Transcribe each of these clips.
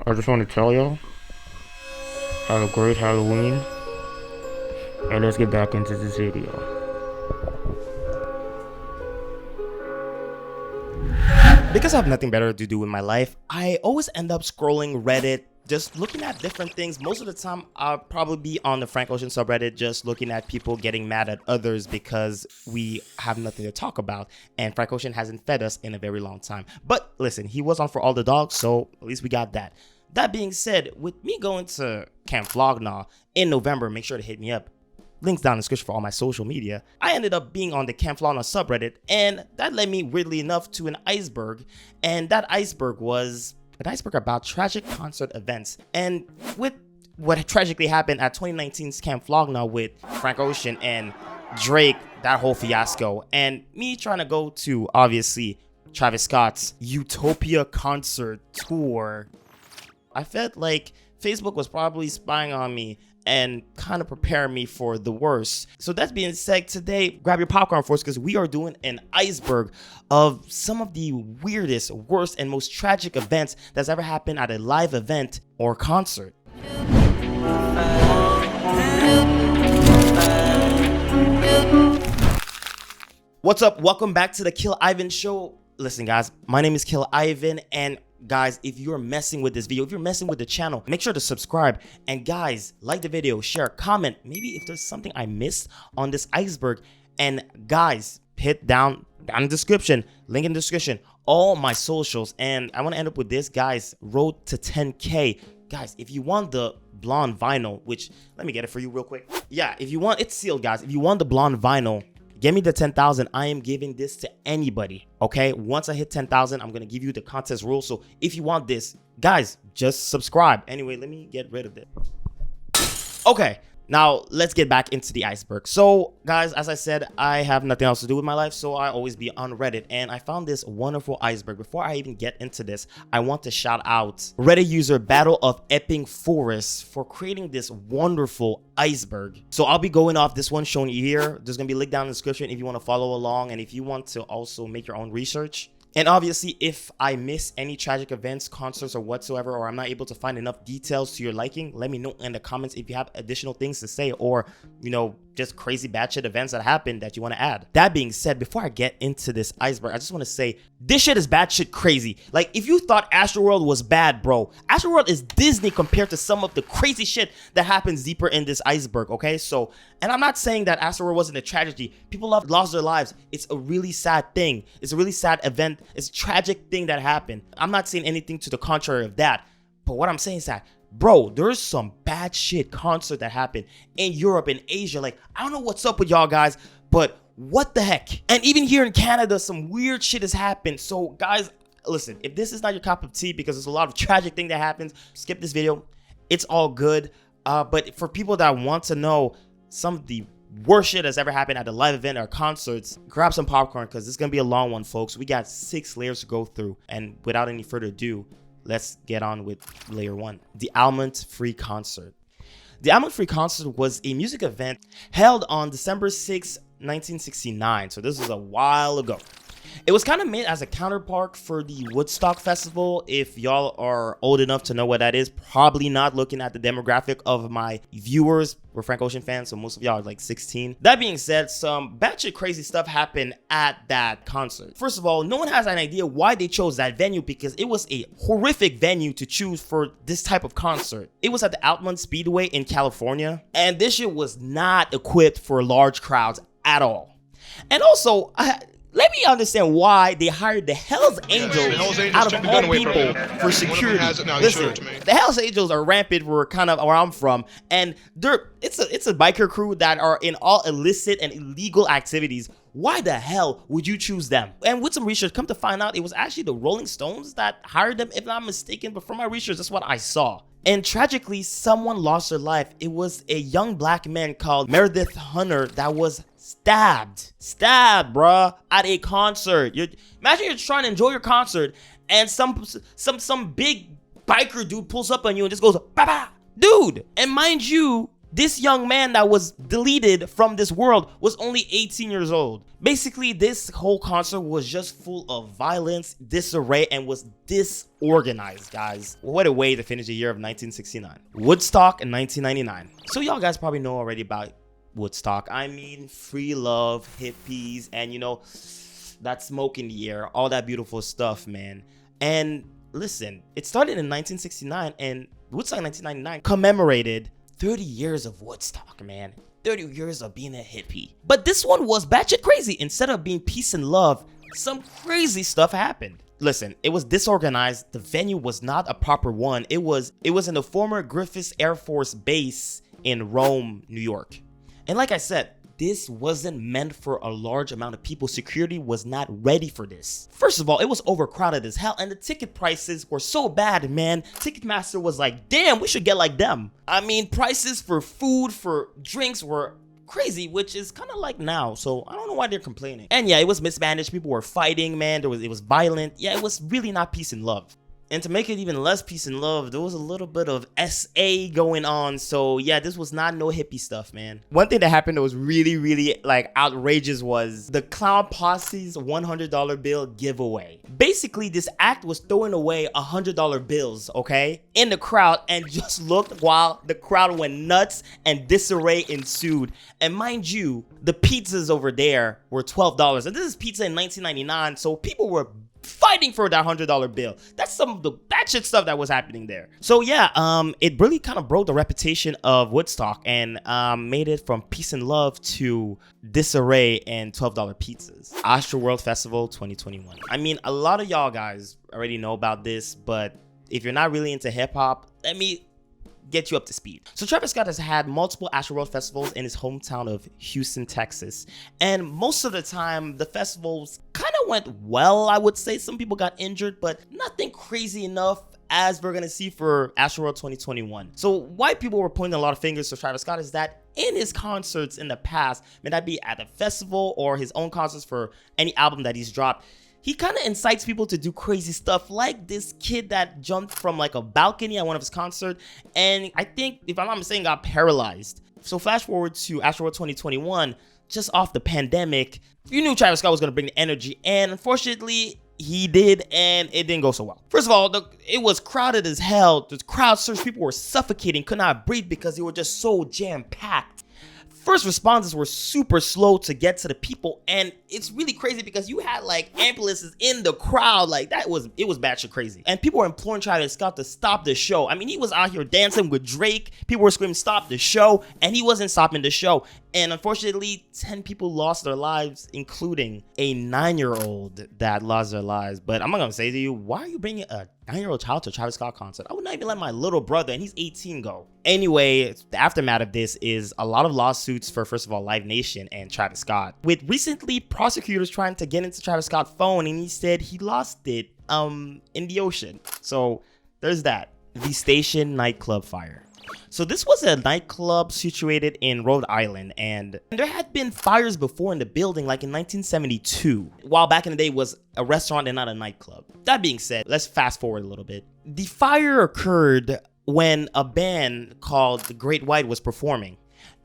I just want to tell y'all, have a great Halloween, and let's get back into this video. Because I have nothing better to do in my life, I always end up scrolling Reddit, just looking at different things. Most of the time, I'll probably be on the Frank Ocean subreddit, just looking at people getting mad at others because we have nothing to talk about. And Frank Ocean hasn't fed us in a very long time. But listen, he was on For All the Dogs, so at least we got that. That being said, with me going to Camp Flognaw in November, make sure to hit me up. Links down in the description for all my social media. I ended up being on the Camp Flognaw subreddit, and that led me, weirdly enough, to an iceberg. And that iceberg was an iceberg about tragic concert events. And with what tragically happened at 2019's Camp Flognaw with Frank Ocean and Drake, that whole fiasco, and me trying to go to, obviously, Travis Scott's Utopia concert tour, I felt like Facebook was probably spying on me and kind of preparing me for the worst. So that being said, today, grab your popcorn for us because we are doing an iceberg of some of the weirdest, worst, and most tragic events that's ever happened at a live event or concert. What's up? Welcome back to the Killivvn Show. Listen, guys, my name is Killivvn, and guys, if you're messing with this video, if you're messing with the channel, make sure to subscribe. And guys, like the video, share, comment, maybe if there's something I missed on this iceberg. And guys, hit down in the description, link in the description, all my socials. And I want to end up with this, guys, road to 10K. Guys, if you want the blonde vinyl, which, let me get it for you real quick. Yeah, if you want, it's sealed, guys. If you want the blonde vinyl, give me the 10,000. I am giving this to anybody, okay? Once I hit 10,000, I'm gonna give you the contest rules. So if you want this, guys, just subscribe. Anyway, let me get rid of it. Okay, now let's get back into the iceberg. So guys, as I said, I have nothing else to do with my life, so I always be on Reddit, and I found this wonderful iceberg. Before I even get into this, I want to shout out Reddit user Battle of Epping Forest for creating this wonderful iceberg. So I'll be going off this one shown here. There's gonna be a link down in the description if you want to follow along, and if you want to also make your own research. And obviously, if I miss any tragic events, concerts, or whatsoever, or I'm not able to find enough details to your liking, let me know in the comments if you have additional things to say, or, you know, just crazy batshit events that happened that you want to add. That being said, before I get into this iceberg, I just want to say, this shit is batshit crazy. Like, if you thought Astroworld was bad, bro, Astroworld is Disney compared to some of the crazy shit that happens deeper in this iceberg, okay? So, and I'm not saying that Astroworld wasn't a tragedy. People have lost their lives. It's a really sad thing. It's a really sad event. It's a tragic thing that happened. I'm not saying anything to the contrary of that. But what I'm saying is that, bro, there's some bad shit concert that happened in Europe and Asia. Like, I don't know what's up with y'all guys, but what the heck? And even here in Canada, some weird shit has happened. So guys, listen, if this is not your cup of tea because there's a lot of tragic thing that happens, skip this video. It's all good. But for people that want to know some of the worst shit that's ever happened at a live event or concerts, grab some popcorn because this is gonna be a long one, folks. We got 6 layers to go through, and without any further ado, let's get on with layer 1, the Almond Free Concert. The Almond Free Concert was a music event held on December 6, 1969, so this was a while ago. It was kind of made as a counterpart for the Woodstock Festival. If y'all are old enough to know what that is, probably not, looking at the demographic of my viewers. We're Frank Ocean fans, so most of y'all are like 16. That being said, some batshit crazy stuff happened at that concert. First of all, no one has an idea why they chose that venue because it was a horrific venue to choose for this type of concert. It was at the Almond Speedway in California, and this shit was not equipped for large crowds at all. And also, let me understand why they hired the Hells Angels out of all people for security. Listen, the Hells Angels are rampant for kind of where I'm from, and it's a biker crew that are in all illicit and illegal activities. Why the hell would you choose them? And with some research, come to find out, it was actually the Rolling Stones that hired them, if not mistaken, but from my research, that's what I saw. And tragically, someone lost their life. It was a young black man called Meredith Hunter that was stabbed, bruh, at a concert. Imagine you're trying to enjoy your concert and some big biker dude pulls up on you and just goes, bah, bah. Dude. And mind you, This young man that was deleted from this world was only 18 years old. Basically, this whole concert was just full of violence, disarray, and was disorganized, guys. What a way to finish the year of 1969. Woodstock in 1999. So y'all guys probably know already about Woodstock. I mean, free love, hippies, and you know, that smoke in the air, all that beautiful stuff, man. And listen, it started in 1969, and Woodstock 1999 commemorated 30 years of Woodstock, man. 30 years of being a hippie. But this one was batshit crazy. Instead of being peace and love, some crazy stuff happened. Listen, it was disorganized. The venue was not a proper one. It was in the former Griffiths Air Force Base in Rome, New York. And like I said, this wasn't meant for a large amount of people. Security was not ready for this. First of all, it was overcrowded as hell, and the ticket prices were so bad, man. Ticketmaster was like, damn, we should get like them. I mean, prices for food, for drinks were crazy, which is kind of like now, so I don't know why they're complaining. And yeah, it was mismanaged. People were fighting, man. It was violent. Yeah, it was really not peace and love. And to make it even less peace and love, there was a little bit of SA going on. So yeah, this was not no hippie stuff, man. One thing that happened that was really like outrageous was the Clown Posse's $100 bill giveaway. Basically, this act was throwing away $100 bills, okay, in the crowd, and just looked while the crowd went nuts and disarray ensued. And mind you, the pizzas over there were $12. And this is pizza in 1999, so people were fighting for that $100 bill. That's some of the batshit stuff that was happening there. So yeah, it really kind of broke the reputation of Woodstock and made it from peace and love to disarray and $12 pizzas. Astroworld Festival 2021. I mean, a lot of y'all guys already know about this, but if you're not really into hip hop, let me get you up to speed. So Travis Scott has had multiple Astroworld festivals in his hometown of Houston, Texas. And most of the time, the festivals kind of went well, I would say. Some people got injured, but nothing crazy enough as we're gonna see for Astroworld 2021. So why people were pointing a lot of fingers to Travis Scott is that in his concerts in the past, may that be at a festival or his own concerts for any album that he's dropped, he kind of incites people to do crazy stuff, like this kid that jumped from like a balcony at one of his concerts, and I think, if I'm not mistaken, got paralyzed. So flash forward to Astroworld 2021, just off the pandemic, you knew Travis Scott was going to bring the energy, and unfortunately, he did, and it didn't go so well. First of all, it was crowded as hell. The crowd surged, people were suffocating, could not breathe because they were just so jam-packed. First responders were super slow to get to the people, and it's really crazy because you had like ambulances in the crowd. Like it was batshit crazy, and people were imploring Travis Scott to stop the show. I mean, he was out here dancing with Drake. People were screaming, "Stop the show!" and he wasn't stopping the show. And unfortunately, 10 people lost their lives, including a 9-year-old that lost their lives. But I'm not gonna say to you, why are you bringing a 9-year-old child to a Travis Scott concert? I would not even let my little brother, and he's 18, go. Anyway, the aftermath of this is a lot of lawsuits for, first of all, Live Nation and Travis Scott, with recently prosecutors trying to get into Travis Scott's phone, and he said he lost it in the ocean. So there's that. The Station nightclub fire. So this was a nightclub situated in Rhode Island, and there had been fires before in the building, like in 1972, while back in the day it was a restaurant and not a nightclub. That being said, let's fast forward a little bit. The fire occurred when a band called The Great White was performing.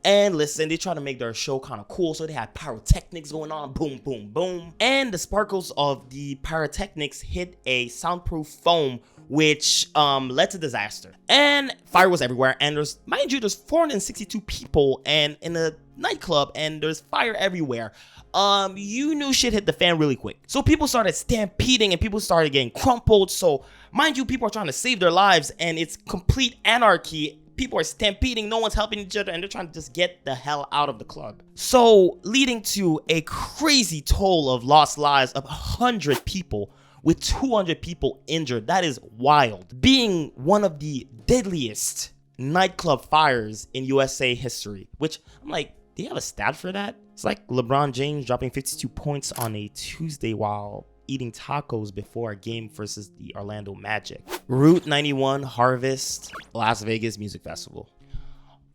And listen, they tried to make their show kind of cool, so they had pyrotechnics going on, boom, boom, boom. And the sparkles of the pyrotechnics hit a soundproof foam, which led to disaster. And fire was everywhere, and mind you, there's 462 people and in a nightclub, and there's fire everywhere. You knew shit hit the fan really quick. So people started stampeding, and people started getting crumpled. So mind you, people are trying to save their lives, and it's complete anarchy. People are stampeding, no one's helping each other, and they're trying to just get the hell out of the club. So leading to a crazy toll of lost lives of 100 people, with 200 people injured. That is wild. Being one of the deadliest nightclub fires in USA history, which I'm like, do you have a stat for that? It's like LeBron James dropping 52 points on a Tuesday while eating tacos before a game versus the Orlando Magic. Route 91 Harvest Las Vegas Music Festival.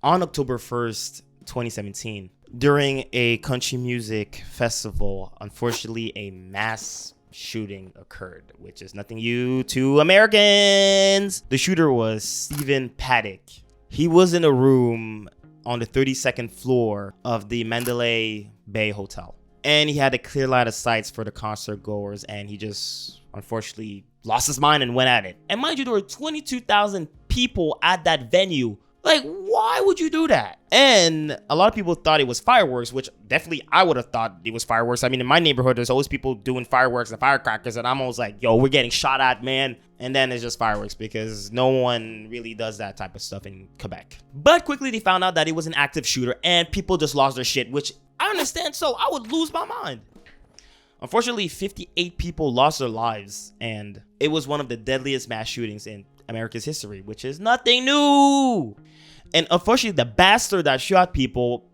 On October 1st, 2017, during a country music festival, unfortunately, a mass shooting occurred, which is nothing new to Americans. The shooter was Stephen Paddock. He was in a room on the 32nd floor of the Mandalay Bay Hotel. And he had a clear line of sights for the concert goers, and he just unfortunately lost his mind and went at it. And mind you, there were 22,000 people at that venue. Like, why would you do that? And a lot of people thought it was fireworks, which definitely I would have thought it was fireworks. I mean, in my neighborhood, there's always people doing fireworks and firecrackers, and I'm always like, yo, we're getting shot at, man. And then it's just fireworks because no one really does that type of stuff in Quebec. But quickly they found out that it was an active shooter, and people just lost their shit, which I understand, so I would lose my mind. Unfortunately, 58 people lost their lives, and it was one of the deadliest mass shootings in America's history, which is nothing new. And unfortunately, the bastard that shot people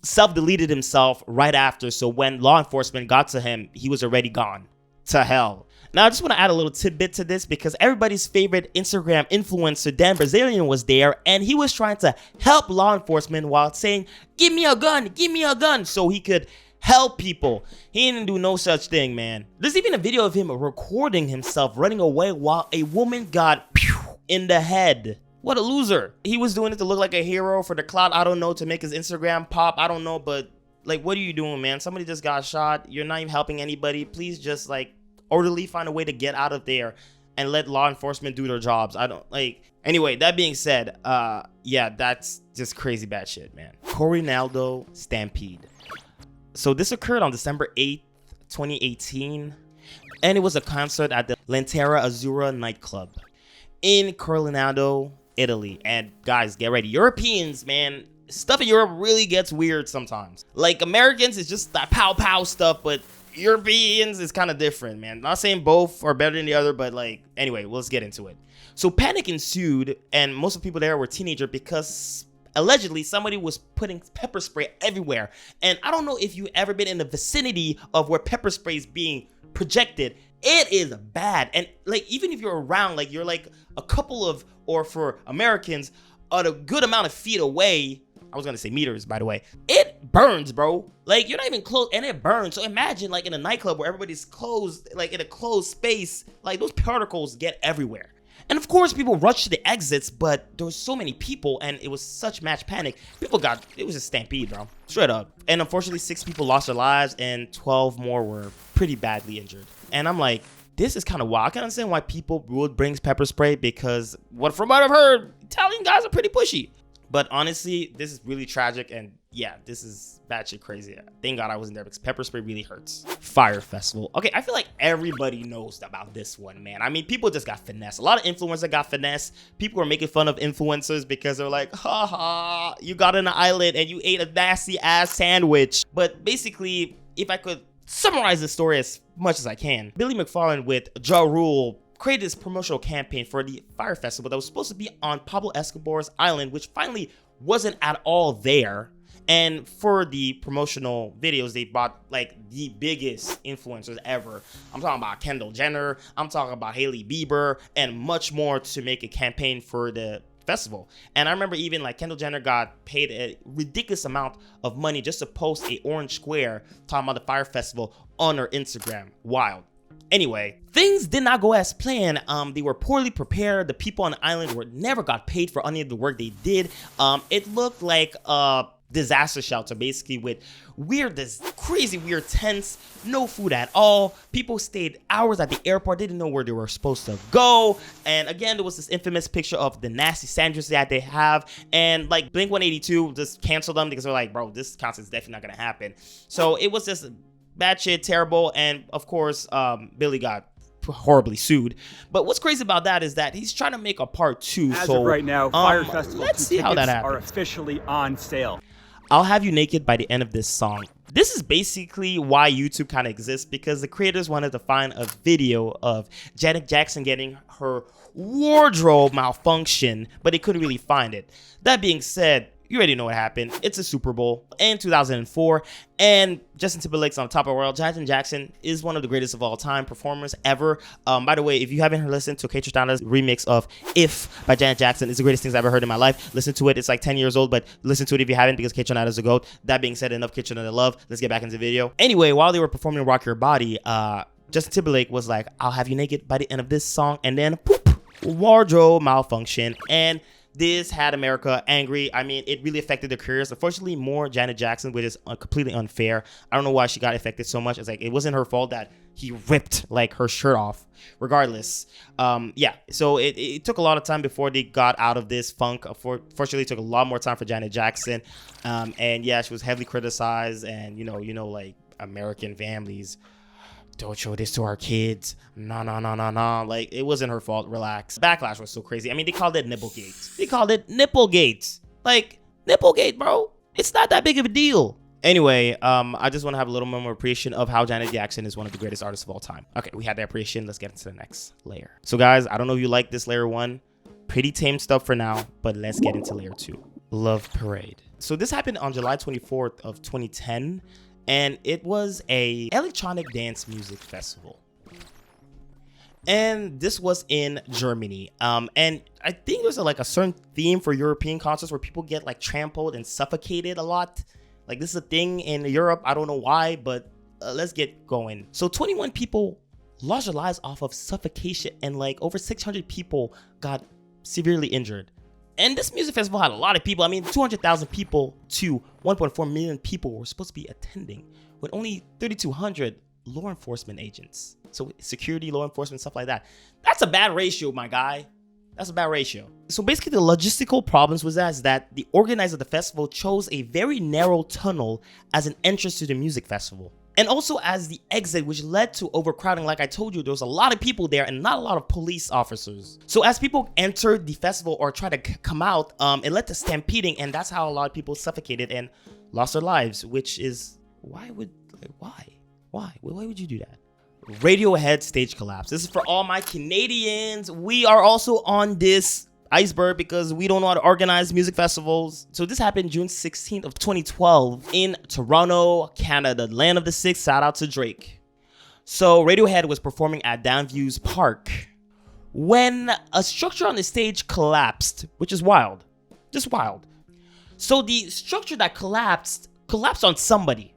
self-deleted himself right after, so when law enforcement got to him, he was already gone to hell. Now, I just want to add a little tidbit to this because everybody's favorite Instagram influencer, Dan Brazilian, was there, and he was trying to help law enforcement while saying, give me a gun, so he could help people. He didn't do no such thing, man. There's even a video of him recording himself running away while a woman got in the head. What a loser. He was doing it to look like a hero for the clout, I don't know, to make his Instagram pop, I don't know, but like, what are you doing, man? Somebody just got shot. You're not even helping anybody. Please just like orderly find a way to get out of there and let law enforcement do their jobs. I don't like. Anyway, that being said, yeah, that's just crazy bad shit, man. Coronado Stampede. So this occurred on December 8th, 2018, and it was a concert at the Lantera Azzurra nightclub in Coronado, Italy. And guys, get ready. Europeans, man, stuff in Europe really gets weird sometimes. Like Americans, it's just that pow pow stuff, but Europeans is kind of different, man. Not saying both are better than the other, but like, anyway, let's get into it. So panic ensued, and most of the people there were teenagers because allegedly somebody was putting pepper spray everywhere. And I don't know if you've ever been in the vicinity of where pepper spray is being projected. It is bad. And like, even if you're around, like you're like a couple of, or for Americans, a good amount of feet away, I was gonna say meters, by the way, it burns, bro. Like, you're not even close, and it burns. So imagine like in a nightclub where everybody's closed, like in a closed space, like those particles get everywhere. And of course, people rushed to the exits, but there was so many people, and it was such match panic. It was a stampede, bro. Straight up. And unfortunately, 6 people lost their lives, and 12 more were pretty badly injured. And I'm like, this is kind of wild. I can understand why people would bring pepper spray, because from what I've heard, Italian guys are pretty pushy. But honestly, this is really tragic, and yeah, this is batshit crazy. Thank God I wasn't there because pepper spray really hurts. Fire Festival. Okay, I feel like everybody knows about this one, man. I mean, people just got finessed. A lot of influencers got finessed. People were making fun of influencers because they're like, haha, you got on an island and you ate a nasty ass sandwich. But basically, if I could summarize the story as much as I can, Billy McFarland with Ja Rule created this promotional campaign for the Fire Festival that was supposed to be on Pablo Escobar's island, which finally wasn't at all there. And for the promotional videos, they brought like the biggest influencers ever. I'm talking about Kendall Jenner, I'm talking about Hailey Bieber, and much more to make a campaign for the festival. And I remember even like Kendall Jenner got paid a ridiculous amount of money just to post a orange square talking about the Fire Festival on her Instagram. Wild. Anyway, things did not go as planned. They were poorly prepared. The people on the island never got paid for any of the work they did. It looked like a disaster shelter, basically, with crazy weird tents, no food at all. People stayed hours at the airport. They didn't know where they were supposed to go. And again, there was this infamous picture of the nasty sandwiches that they have. And like Blink-182 just canceled them because they're like, bro, this concert is definitely not going to happen. So it was just bad shit, terrible. And of course, Billy got horribly sued. But what's crazy about that is that he's trying to make a part 2. As of right now, Fire Festival let's see how that happens. Are officially on sale. I'll Have You Naked by the end of this song. This is basically why YouTube kind of exists, because the creators wanted to find a video of Janet Jackson getting her wardrobe malfunction, but they couldn't really find it. That being said, you already know what happened. It's a Super Bowl in 2004, and Justin Timberlake's on top of the world. Janet Jackson is one of the greatest of all time performers ever. By the way, if you haven't listened to K-Tristana's remix of If by Janet Jackson, it's the greatest things I've ever heard in my life. Listen to it. It's like 10 years old, but listen to it if you haven't, because K-Tristana is a GOAT. That being said, enough K-Tristana love. Let's get back into the video. Anyway, while they were performing Rock Your Body, Justin Timberlake was like, I'll have you naked by the end of this song, and then poop, wardrobe malfunction. And This had America angry. I mean, it really affected their careers. Unfortunately, more Janet Jackson, which is completely unfair. I don't know why she got affected so much. It's like, it wasn't her fault that he ripped like her shirt off. Regardless, yeah. So it took a lot of time before they got out of this funk. Fortunately, it took a lot more time for Janet Jackson. And yeah, she was heavily criticized. And you know, like American families, don't show this to our kids. No. Like, it wasn't her fault. Relax. Backlash was so crazy. I mean, they called it Nipplegate. They called it Nipplegate. Like, Nipplegate, bro. It's not that big of a deal. Anyway, I just want to have a little more appreciation of how Janet Jackson is one of the greatest artists of all time. Okay, we had that appreciation. Let's get into the next layer. So, guys, I don't know if you like this layer 1. Pretty tame stuff for now, but let's get into layer 2. Love Parade. So this happened on July 24th of 2010. And it was a electronic dance music festival. And this was in Germany. And I think there's like a certain theme for European concerts where people get like trampled and suffocated a lot. Like, this is a thing in Europe. I don't know why, but let's get going. So 21 people lost their lives off of suffocation, and like over 600 people got severely injured. And this music festival had a lot of people. I mean, 200,000 people to 1.4 million people were supposed to be attending, with only 3,200 law enforcement agents. So security, law enforcement, stuff like that. That's a bad ratio, my guy. That's a bad ratio. So basically, the logistical problems was that the organizer of the festival chose a very narrow tunnel as an entrance to the music festival, and also as the exit, which led to overcrowding. Like I told you, there was a lot of people there and not a lot of police officers. So as people entered the festival or tried to come out, it led to stampeding, and that's how a lot of people suffocated and lost their lives, which is, why would you do that? Radiohead stage collapse. This is for all my Canadians. We are also on this Iceberg because we don't know how to organize music festivals. So this happened June 16th of 2012 in Toronto, Canada, land of the six. Shout out to Drake. So Radiohead was performing at Downviews Park when a structure on the stage collapsed, which is wild, just wild. So the structure that collapsed on somebody,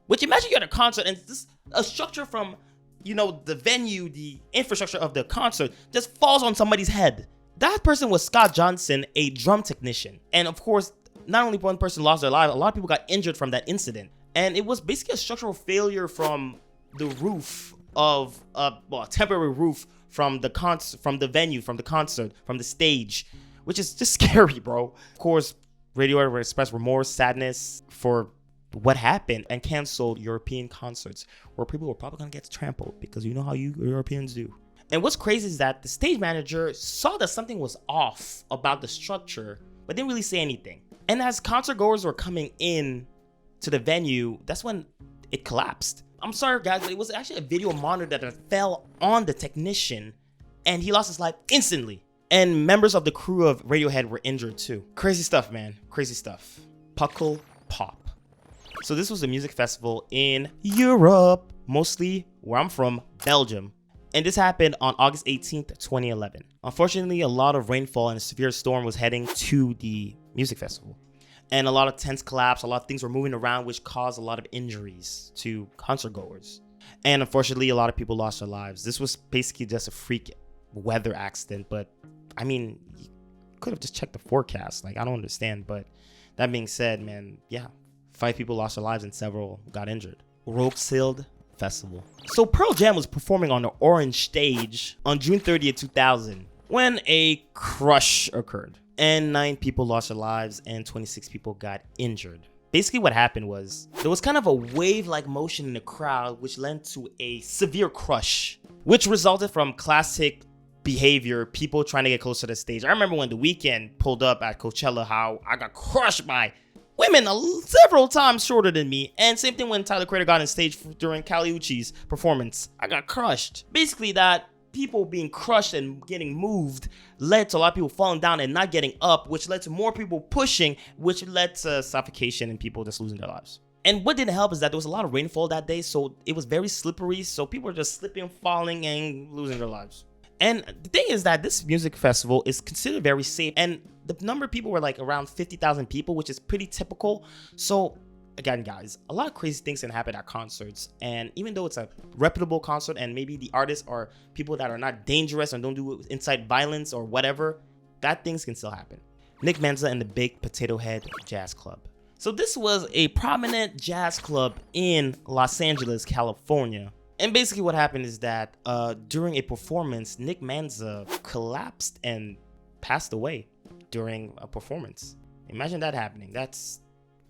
which, imagine you're at a concert and this a structure from, you know, the venue, the infrastructure of the concert just falls on somebody's head. That person was Scott Johnson, a drum technician. And of course, not only one person lost their life, a lot of people got injured from that incident. And it was basically a structural failure from the roof of, a temporary roof from the venue, from the concert, from the stage, which is just scary, bro. Of course, Radiohead expressed remorse, sadness for what happened, and canceled European concerts where people were probably gonna get trampled, because you know how you Europeans do. And what's crazy is that the stage manager saw that something was off about the structure, but didn't really say anything. And as concert goers were coming in to the venue, that's when it collapsed. I'm sorry, guys, but it was actually a video monitor that fell on the technician, and he lost his life instantly. And members of the crew of Radiohead were injured too. Crazy stuff, man. Crazy stuff. Puckle Pop. So this was a music festival in Europe, mostly where I'm from, Belgium. And this happened on August 18th, 2011. Unfortunately, a lot of rainfall and a severe storm was heading to the music festival. And a lot of tents collapsed, a lot of things were moving around, which caused a lot of injuries to concert goers. And unfortunately, a lot of people lost their lives. This was basically just a freak weather accident, but I mean, you could have just checked the forecast. Like, I don't understand. But that being said, man, yeah, 5 people lost their lives and several got injured. Roskilde Festival. So Pearl Jam was performing on the Orange stage on June 30th, 2000 when a crush occurred, and 9 people lost their lives and 26 people got injured. Basically what happened was there was kind of a wave-like motion in the crowd, which led to a severe crush, which resulted from classic behavior, people trying to get closer to the stage. I remember when The Weeknd pulled up at Coachella, how I got crushed by women several times shorter than me. And same thing when Tyler Creator got on stage during Kali Uchis's performance. I got crushed. Basically, that people being crushed and getting moved led to a lot of people falling down and not getting up, which led to more people pushing, which led to suffocation and people just losing their lives. And what didn't help is that there was a lot of rainfall that day, so it was very slippery, so people were just slipping, falling, and losing their lives. And the thing is that this music festival is considered very safe, and the number of people were like around 50,000 people, which is pretty typical. So again, guys, a lot of crazy things can happen at concerts, and even though it's a reputable concert and maybe the artists are people that are not dangerous and don't do incite violence or whatever, bad things can still happen. Nick Menza and the Big Potato Head Jazz Club. So this was a prominent jazz club in Los Angeles, California. And basically what happened is that during a performance, Nick Menza collapsed and passed away during a performance. Imagine that happening. That's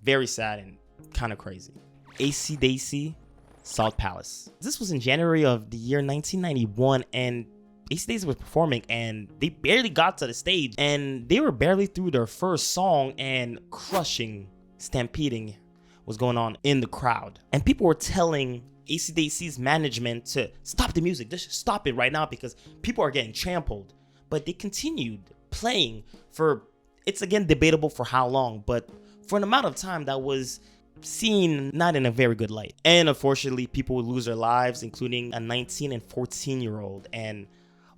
very sad and kind of crazy. AC/DC, Salt Palace. This was in January of the year 1991, and AC/DC was performing and they barely got to the stage and they were barely through their first song and crushing, stampeding was going on in the crowd. And people were telling AC/DC's management to stop the music, just stop it right now because people are getting trampled. But they continued playing for, it's again debatable for how long, but for an amount of time that was seen not in a very good light. And unfortunately, people would lose their lives, including a 19 and 14-year-old. And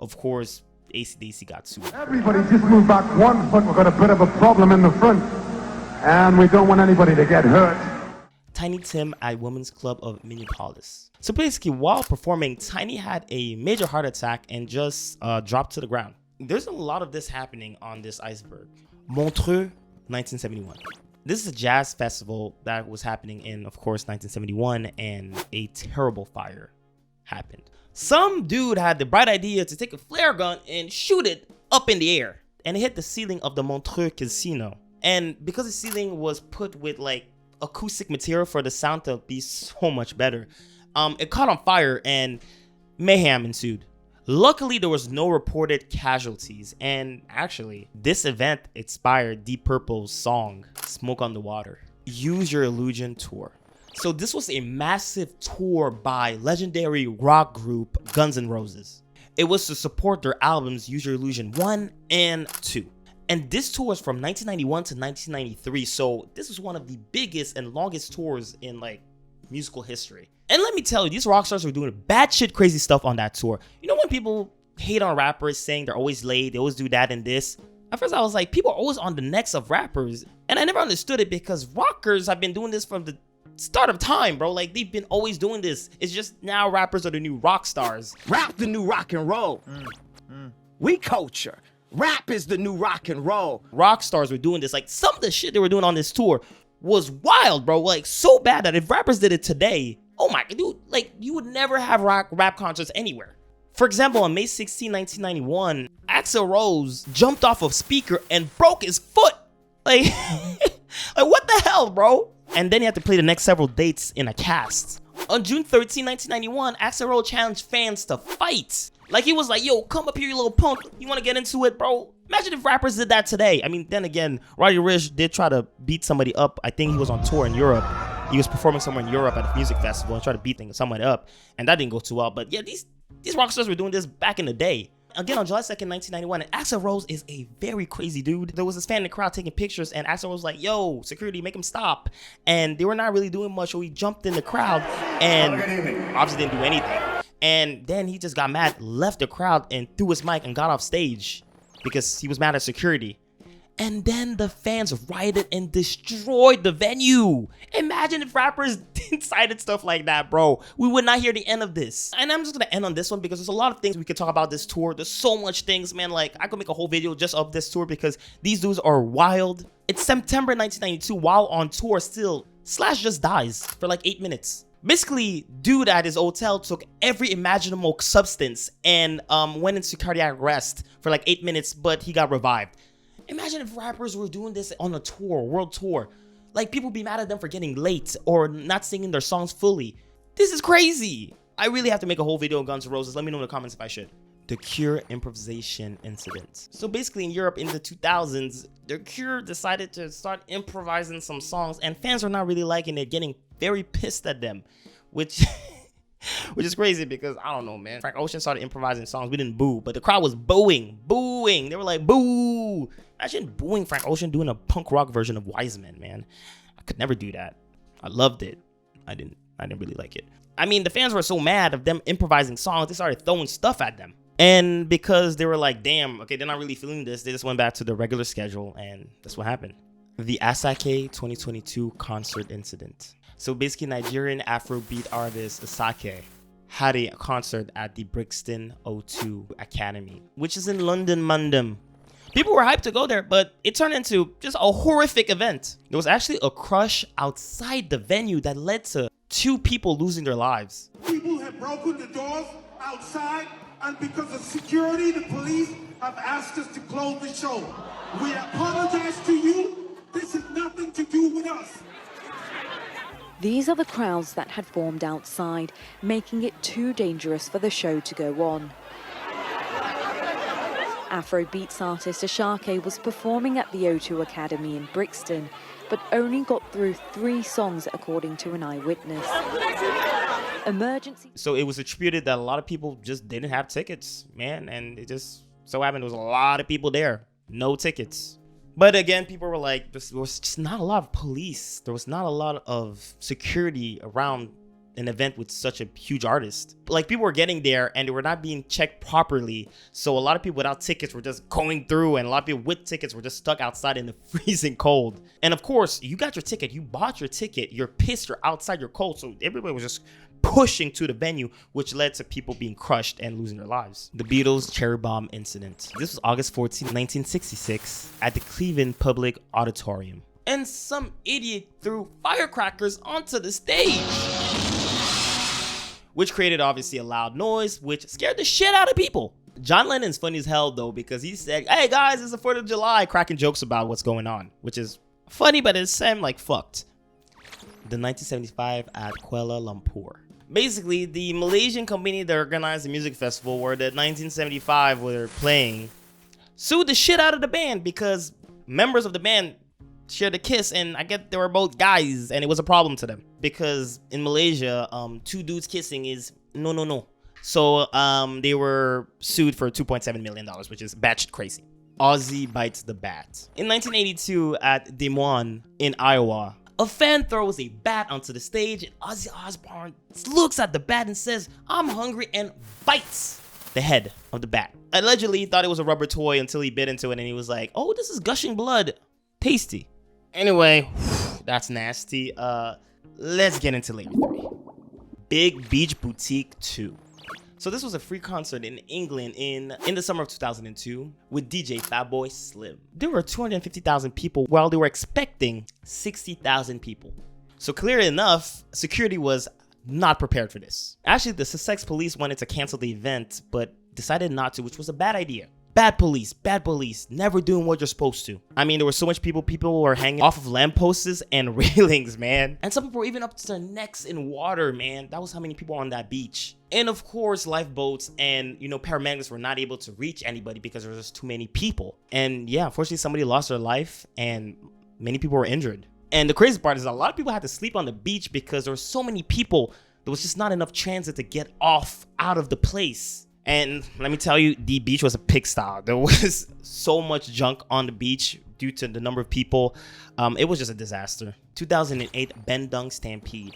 of course, AC/DC got sued. Everybody just move back 1 foot. We've got a bit of a problem in the front, and we don't want anybody to get hurt. Tiny Tim at Women's Club of Minneapolis. So basically, while performing, Tiny had a major heart attack and just dropped to the ground. There's a lot of this happening on this Iceberg. Montreux, 1971. This is a jazz festival that was happening in, of course, 1971, and a terrible fire happened. Some dude had the bright idea to take a flare gun and shoot it up in the air, and it hit the ceiling of the Montreux Casino. And because the ceiling was put with like acoustic material for the sound to be so much better, it caught on fire and mayhem ensued. Luckily, there was no reported casualties, and actually, this event inspired Deep Purple's song, Smoke on the Water, Use Your Illusion tour. So this was a massive tour by legendary rock group Guns N' Roses. It was to support their albums Use Your Illusion 1 and 2. And this tour was from 1991 to 1993, so this was one of the biggest and longest tours in like musical history. And let me tell you, these rock stars were doing batshit crazy stuff on that tour. You know when people hate on rappers saying they're always late, they always do that and this? At first I was like, people are always on the necks of rappers. And I never understood it because rockers have been doing this from the start of time, bro. Like they've been always doing this. It's just now rappers are the new rock stars. Rap the new rock and roll. We culture. Rap is the new rock and roll. Rock stars were doing this. Like some of the shit they were doing on this tour was wild, bro. Like so bad that if rappers did it today, oh my dude, like you would never have rap concerts anywhere. For example, on May 16, 1991, Axl Rose jumped off a speaker and broke his foot. Like, like what the hell, bro? And then he had to play the next several dates in a cast. On June 13, 1991, Axl Rose challenged fans to fight. Like he was like, yo, come up here, you little punk. You want to get into it, bro? Imagine if rappers did that today. I mean, then again, Roddy Ricch did try to beat somebody up. I think he was on tour in Europe. He was performing somewhere in Europe at a music festival and tried to beat someone up. And that didn't go too well. But yeah, these rock stars were doing this back in the day. Again, on July 2nd, 1991, and Axl Rose is a very crazy dude. There was this fan in the crowd taking pictures, and Axl Rose was like, yo, security, make him stop. And they were not really doing much, so he jumped in the crowd and obviously didn't do anything. And then he just got mad, left the crowd, and threw his mic and got off stage because he was mad at security. And then the fans rioted and destroyed the venue. Imagine if rappers decided stuff like that, bro. We would not hear the end of this. And I'm just gonna end on this one because there's a lot of things we could talk about this tour. There's so much things, man. Like I could make a whole video just of this tour because these dudes are wild. It's September 1992 while on tour still. Slash just dies for like 8 minutes. Basically, dude at his hotel took every imaginable substance and went into cardiac arrest for like 8 minutes, but he got revived. Imagine if rappers were doing this on a tour, world tour. Like people be mad at them for getting late or not singing their songs fully. This is crazy. I really have to make a whole video on Guns N' Roses. Let me know in the comments if I should. The Cure improvisation incident. So basically in Europe in the 2000s, The Cure decided to start improvising some songs and fans are not really liking it, getting very pissed at them, which is crazy because I don't know, man. Frank Ocean started improvising songs. We didn't boo, but the crowd was booing. They were like, boo. Imagine booing Frank Ocean doing a punk rock version of Wiseman, man. I could never do that. I loved it. I didn't really like it. I mean, the fans were so mad of them improvising songs, they started throwing stuff at them. And because they were like, damn, okay, they're not really feeling this, they just went back to the regular schedule, and that's what happened. The Asake 2022 concert incident. So basically, Nigerian Afrobeat artist Asake had a concert at the Brixton O2 Academy, which is in London, Mundum. People were hyped to go there, but it turned into just a horrific event. There was actually a crush outside the venue that led to 2 people losing their lives. People have broken the doors outside, and because of security, the police have asked us to close the show. We apologize to you. This has nothing to do with us. These are the crowds that had formed outside, making it too dangerous for the show to go on. Afrobeats artist Ashake was performing at the O2 Academy in Brixton, but only got through 3 songs according to an eyewitness. Emergency. So it was attributed that a lot of people just didn't have tickets, man, and it just so happened there was a lot of people there, no tickets. But again, people were like, there was just not a lot of police. There was not a lot of security around an event with such a huge artist. Like, people were getting there and they were not being checked properly. So a lot of people without tickets were just going through, and a lot of people with tickets were just stuck outside in the freezing cold. And of course, you got your ticket, you bought your ticket, you're pissed, you're outside, you're cold. So everybody was just pushing to the venue, which led to people being crushed and losing their lives. The Beatles cherry bomb incident. This was August 14, 1966 at the Killivvn Public Auditorium. And some idiot threw firecrackers onto the stage, which created obviously a loud noise, which scared the shit out of people. John Lennon's funny as hell though, because he said, "Hey guys, it's the 4th of July," cracking jokes about what's going on, which is funny, but it seemed like fucked. The 1975 at Kuala Lumpur. Basically, the Malaysian company that organized the music festival where the 1975 were playing sued the shit out of the band because members of the band shared a kiss, and I get they were both guys, and it was a problem to them because in Malaysia, 2 dudes kissing is no. So they were sued for $2.7 million, which is batshit crazy. Ozzy bites the bat. In 1982 at Des Moines in Iowa, a fan throws a bat onto the stage, and Ozzy Osbourne looks at the bat and says, "I'm hungry," and bites the head of the bat. Allegedly, he thought it was a rubber toy until he bit into it, and he was like, "Oh, this is gushing blood. Tasty." Anyway, that's nasty. Let's get into layer 3. Big Beach Boutique 2. So this was a free concert in England in the summer of 2002 with DJ Fatboy Slim. There were 250,000 people while they were expecting 60,000 people. So clearly enough, security was not prepared for this. Actually, the Sussex police wanted to cancel the event, but decided not to, which was a bad idea. Bad police, never doing what you're supposed to. I mean, there were so much people were hanging off of lampposts and railings, man. And some people were even up to their necks in water, man. That was how many people were on that beach. And of course, lifeboats and, paramedics were not able to reach anybody because there was just too many people. And yeah, unfortunately, somebody lost their life and many people were injured. And the crazy part is a lot of people had to sleep on the beach because there were so many people. There was just not enough transit to get out of the place. And let me tell you, the beach was a pigsty. There was so much junk on the beach due to the number of people. It was just a disaster. 2008 Bandung Stampede.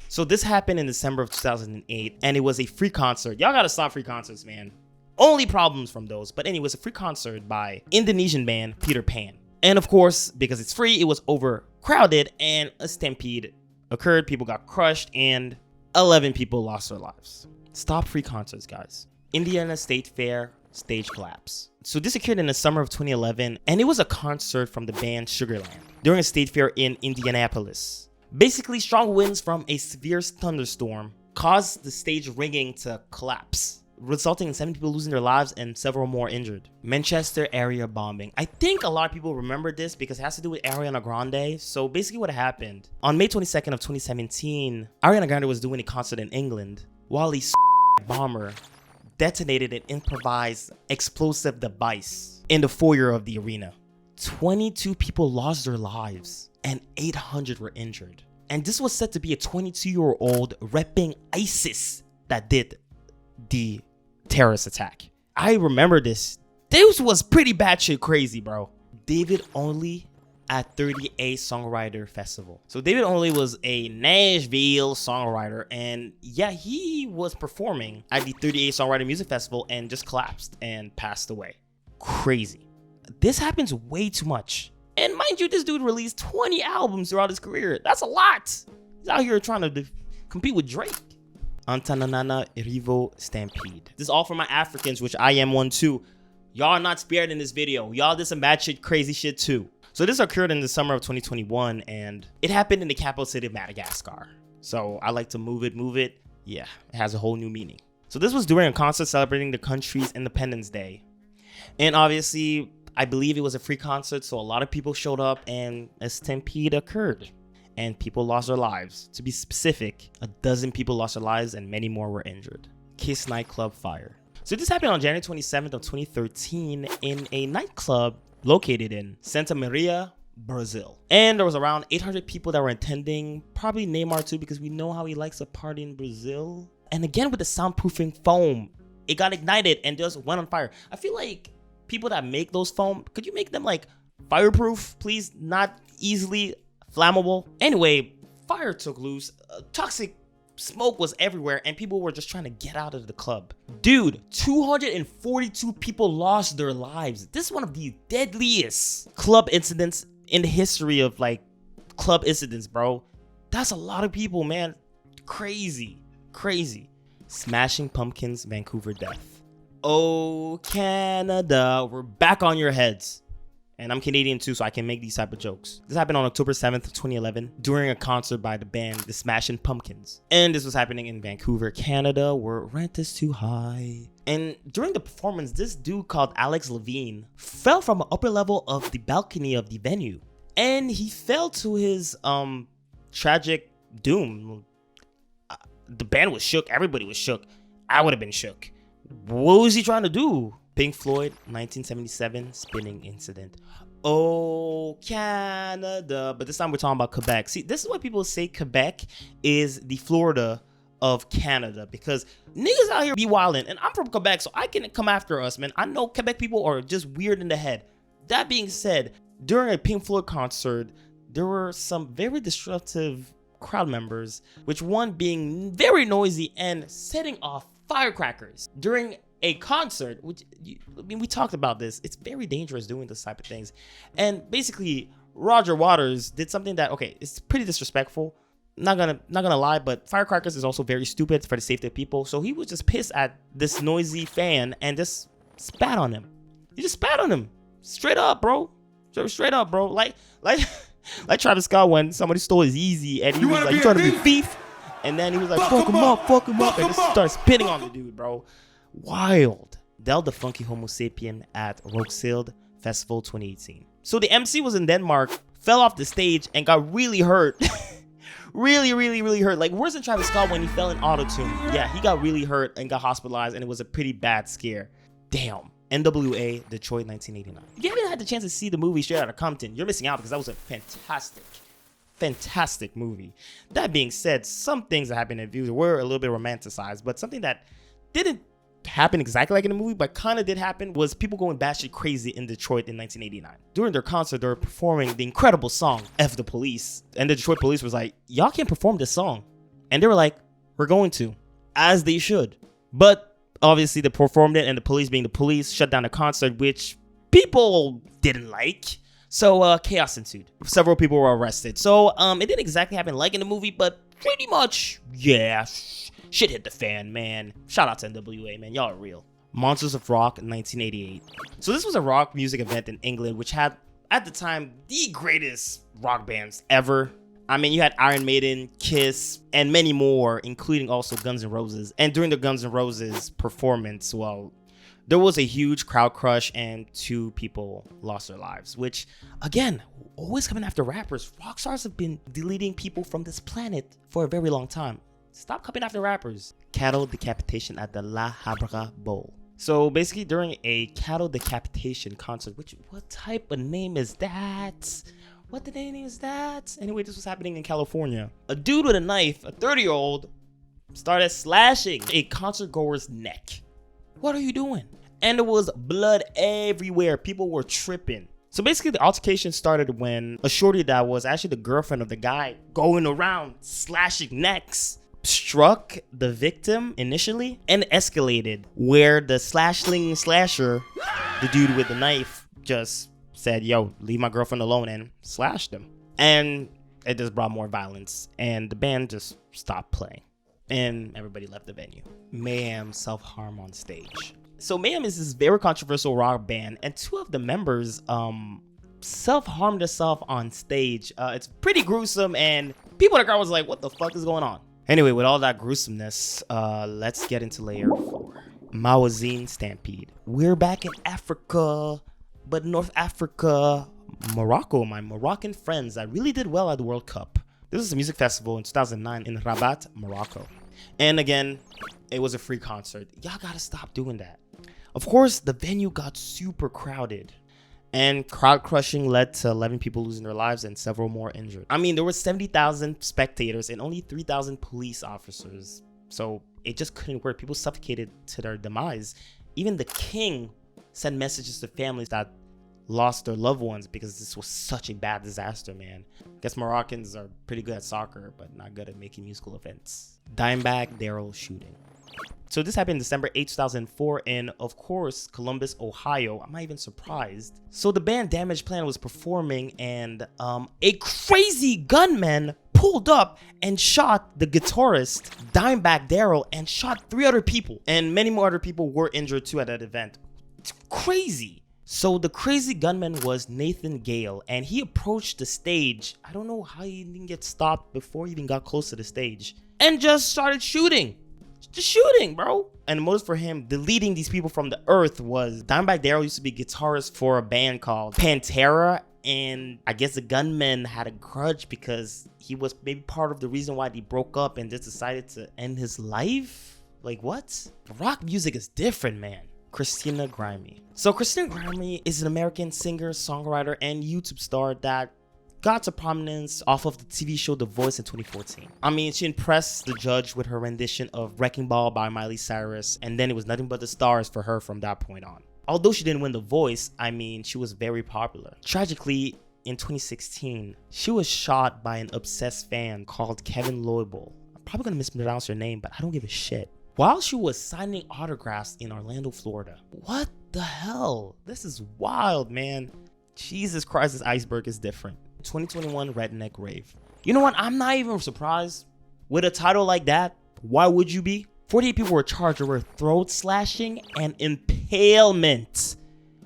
So this happened in December of 2008, and it was a free concert. Y'all gotta stop free concerts, man. Only problems from those. But anyway, it was a free concert by Indonesian band Peter Pan. And of course, because it's free, it was overcrowded, and a stampede occurred. People got crushed, and 11 people lost their lives. Stop free concerts, guys. Indiana State Fair stage collapse. So this occurred in the summer of 2011, and it was a concert from the band Sugarland during a state fair in Indianapolis. Basically, strong winds from a severe thunderstorm caused the stage ringing to collapse, resulting in 7 people losing their lives and several more injured. Manchester area bombing. I think a lot of people remember this because it has to do with Ariana Grande. So basically what happened, on May 22nd of 2017, Ariana Grande was doing a concert in England while a bomber detonated an improvised explosive device in the foyer of the arena. 22 people lost their lives and 800 were injured. And this was said to be a 22-year-old repping ISIS that did the terrorist attack. I remember this. This was pretty batshit crazy, bro. David Only at 38 Songwriter Festival. So David Only was a Nashville songwriter, and yeah, he was performing at the 38 Songwriter Music Festival and just collapsed and passed away. Crazy. This happens way too much. And mind you, this dude released 20 albums throughout his career. That's a lot. He's out here trying to compete with Drake. Antananana Rivo Stampede. This is all for my Africans, which I am one too. Y'all are not spared in this video. Y'all did some bad shit, crazy shit too. So this occurred in the summer of 2021, and it happened in the capital city of Madagascar. So I like to move it. Yeah, it has a whole new meaning. So this was during a concert celebrating the country's Independence Day. And obviously, I believe it was a free concert, so a lot of people showed up and a stampede occurred. And people lost their lives. To be specific, 12 people lost their lives and many more were injured. Kiss nightclub fire. So this happened on January 27th of 2013 in a nightclub located in Santa Maria, Brazil. And there was around 800 people that were attending, probably Neymar too, because we know how he likes to party in Brazil. And again, with the soundproofing foam, it got ignited and just went on fire. I feel like people that make those foam, could you make them like fireproof, please? Not easily flammable. Anyway, fire took loose. Toxic smoke was everywhere and people were just trying to get out of the club. Dude, 242 people lost their lives. This is one of the deadliest club incidents in the history of like club incidents, bro. That's a lot of people, man. Crazy. Smashing Pumpkins, Vancouver death. Oh, Canada, we're back on your heads. And I'm Canadian too, so I can make these type of jokes. This happened on October 7th, 2011, during a concert by the band The Smashing Pumpkins. And this was happening in Vancouver, Canada, where rent is too high. And during the performance, this dude called Alex Levine fell from an upper level of the balcony of the venue. And he fell to his tragic doom. The band was shook, everybody was shook. I would have been shook. What was he trying to do? Pink Floyd, 1977 spinning incident. Oh, Canada. But this time we're talking about Quebec. See, this is why people say Quebec is the Florida of Canada, because niggas out here be wildin', and I'm from Quebec, so I can come after us, man. I know Quebec people are just weird in the head. That being said, during a Pink Floyd concert, there were some very disruptive crowd members, which one being very noisy and setting off firecrackers during a concert, which, I mean, we talked about this. It's very dangerous doing this type of things. And basically, Roger Waters did something that, okay, it's pretty disrespectful. Not gonna lie, but firecrackers is also very stupid for the safety of people. So he was just pissed at this noisy fan and just spat on him. He just spat on him. Straight up, bro. Straight up, bro. Like Travis Scott when somebody stole his Yeezy and he was like trying to be thief. And then he was like, fuck him up, and just started spitting on the dude, bro. Wild. Del the Funky Homo Sapien at Roskilde Festival 2018. So the MC was in Denmark, fell off the stage, and got really hurt. really hurt. Like worse than Travis Scott when he fell in auto-tune. Yeah, he got really hurt and got hospitalized, and it was a pretty bad scare. Damn. NWA, Detroit, 1989. If you haven't had the chance to see the movie Straight Outta Compton, you're missing out, because that was a fantastic movie. That being said, some things that happened in the views were a little bit romanticized, but something that didn't happen exactly like in the movie, but kind of did happen, was people going batshit crazy in Detroit in 1989. During their concert, they were performing the incredible song F the Police, and the Detroit police was like, y'all can't perform this song. And they were like, we're going to, as they should. But obviously they performed it, and the police, being the police, shut down the concert, which people didn't like. So chaos ensued. Several people were arrested. So it didn't exactly happen like in the movie, but pretty much, yeah, shit hit the fan, man. Shout out to NWA, man. Y'all are real. Monsters of Rock, 1988. So this was a rock music event in England, which had, at the time, the greatest rock bands ever. I mean, you had Iron Maiden, Kiss, and many more, including also Guns N' Roses. And during the Guns N' Roses performance, well, there was a huge crowd crush and 2 people lost their lives, which, again, always coming after rappers. Rock stars have been deleting people from this planet for a very long time. Stop coming after rappers. Cattle decapitation at the La Habra Bowl. So basically during a cattle decapitation concert, what type of name is that? What the name is that? Anyway, this was happening in California. A dude with a knife, a 30-year-old, started slashing a concert goer's neck. What are you doing? And there was blood everywhere. People were tripping. So basically the altercation started when a shorty that was actually the girlfriend of the guy going around slashing necks struck the victim initially and escalated, where the slasher, the dude with the knife, just said, yo, leave my girlfriend alone, and slashed him. And it just brought more violence, and the band just stopped playing and everybody left the venue. Mayhem, self-harm on stage. So Mayhem is this very controversial rock band, and two of the members self-harmed themselves on stage. It's pretty gruesome, and people in the crowd was like, what the fuck is going on? Anyway, with all that gruesomeness, let's get into layer 4. Mawazine Stampede. We're back in Africa, but North Africa, Morocco. My Moroccan friends that really did well at the World Cup. This is a music festival in 2009 in Rabat, Morocco. And again, it was a free concert. Y'all gotta stop doing that. Of course, the venue got super crowded, and crowd crushing led to 11 people losing their lives and several more injured. I mean, there were 70,000 spectators and only 3,000 police officers. So it just couldn't work. People suffocated to their demise. Even the king sent messages to families that lost their loved ones because this was such a bad disaster, man. I guess Moroccans are pretty good at soccer, but not good at making musical events. Dimebag Darrell shooting. So this happened December 8, 2004 in, of course, Columbus, Ohio. I'm not even surprised. So the band Damage Plan was performing, and a crazy gunman pulled up and shot the guitarist Dimebag Darrell and shot 3 other people, and many more other people were injured too at that event. It's crazy. So the crazy gunman was Nathan Gale, and he approached the stage. I don't know how he didn't get stopped before he even got close to the stage, and just started shooting. Just shooting, bro. And the motive for him deleting these people from the earth was Dimebag Darrell used to be guitarist for a band called Pantera, and I guess the gunman had a grudge because he was maybe part of the reason why they broke up and just decided to end his life. Like, what? Rock music is different, man. Christina Grimmie. So Christina Grimmie is an American singer, songwriter, and YouTube star that got to prominence off of the TV show The Voice in 2014. I mean, she impressed the judge with her rendition of Wrecking Ball by Miley Cyrus, and then it was nothing but the stars for her from that point on. Although she didn't win The Voice, I mean, she was very popular. Tragically, in 2016, she was shot by an obsessed fan called Kevin Loibel. I'm probably gonna mispronounce her name, but I don't give a shit. While she was signing autographs in Orlando, Florida. What the hell? This is wild, man. Jesus Christ, this Iceberg is different. 2021 Redneck Rave. You know what? I'm not even surprised. With a title like that, why would you be? 48 people were charged over throat slashing and impalement.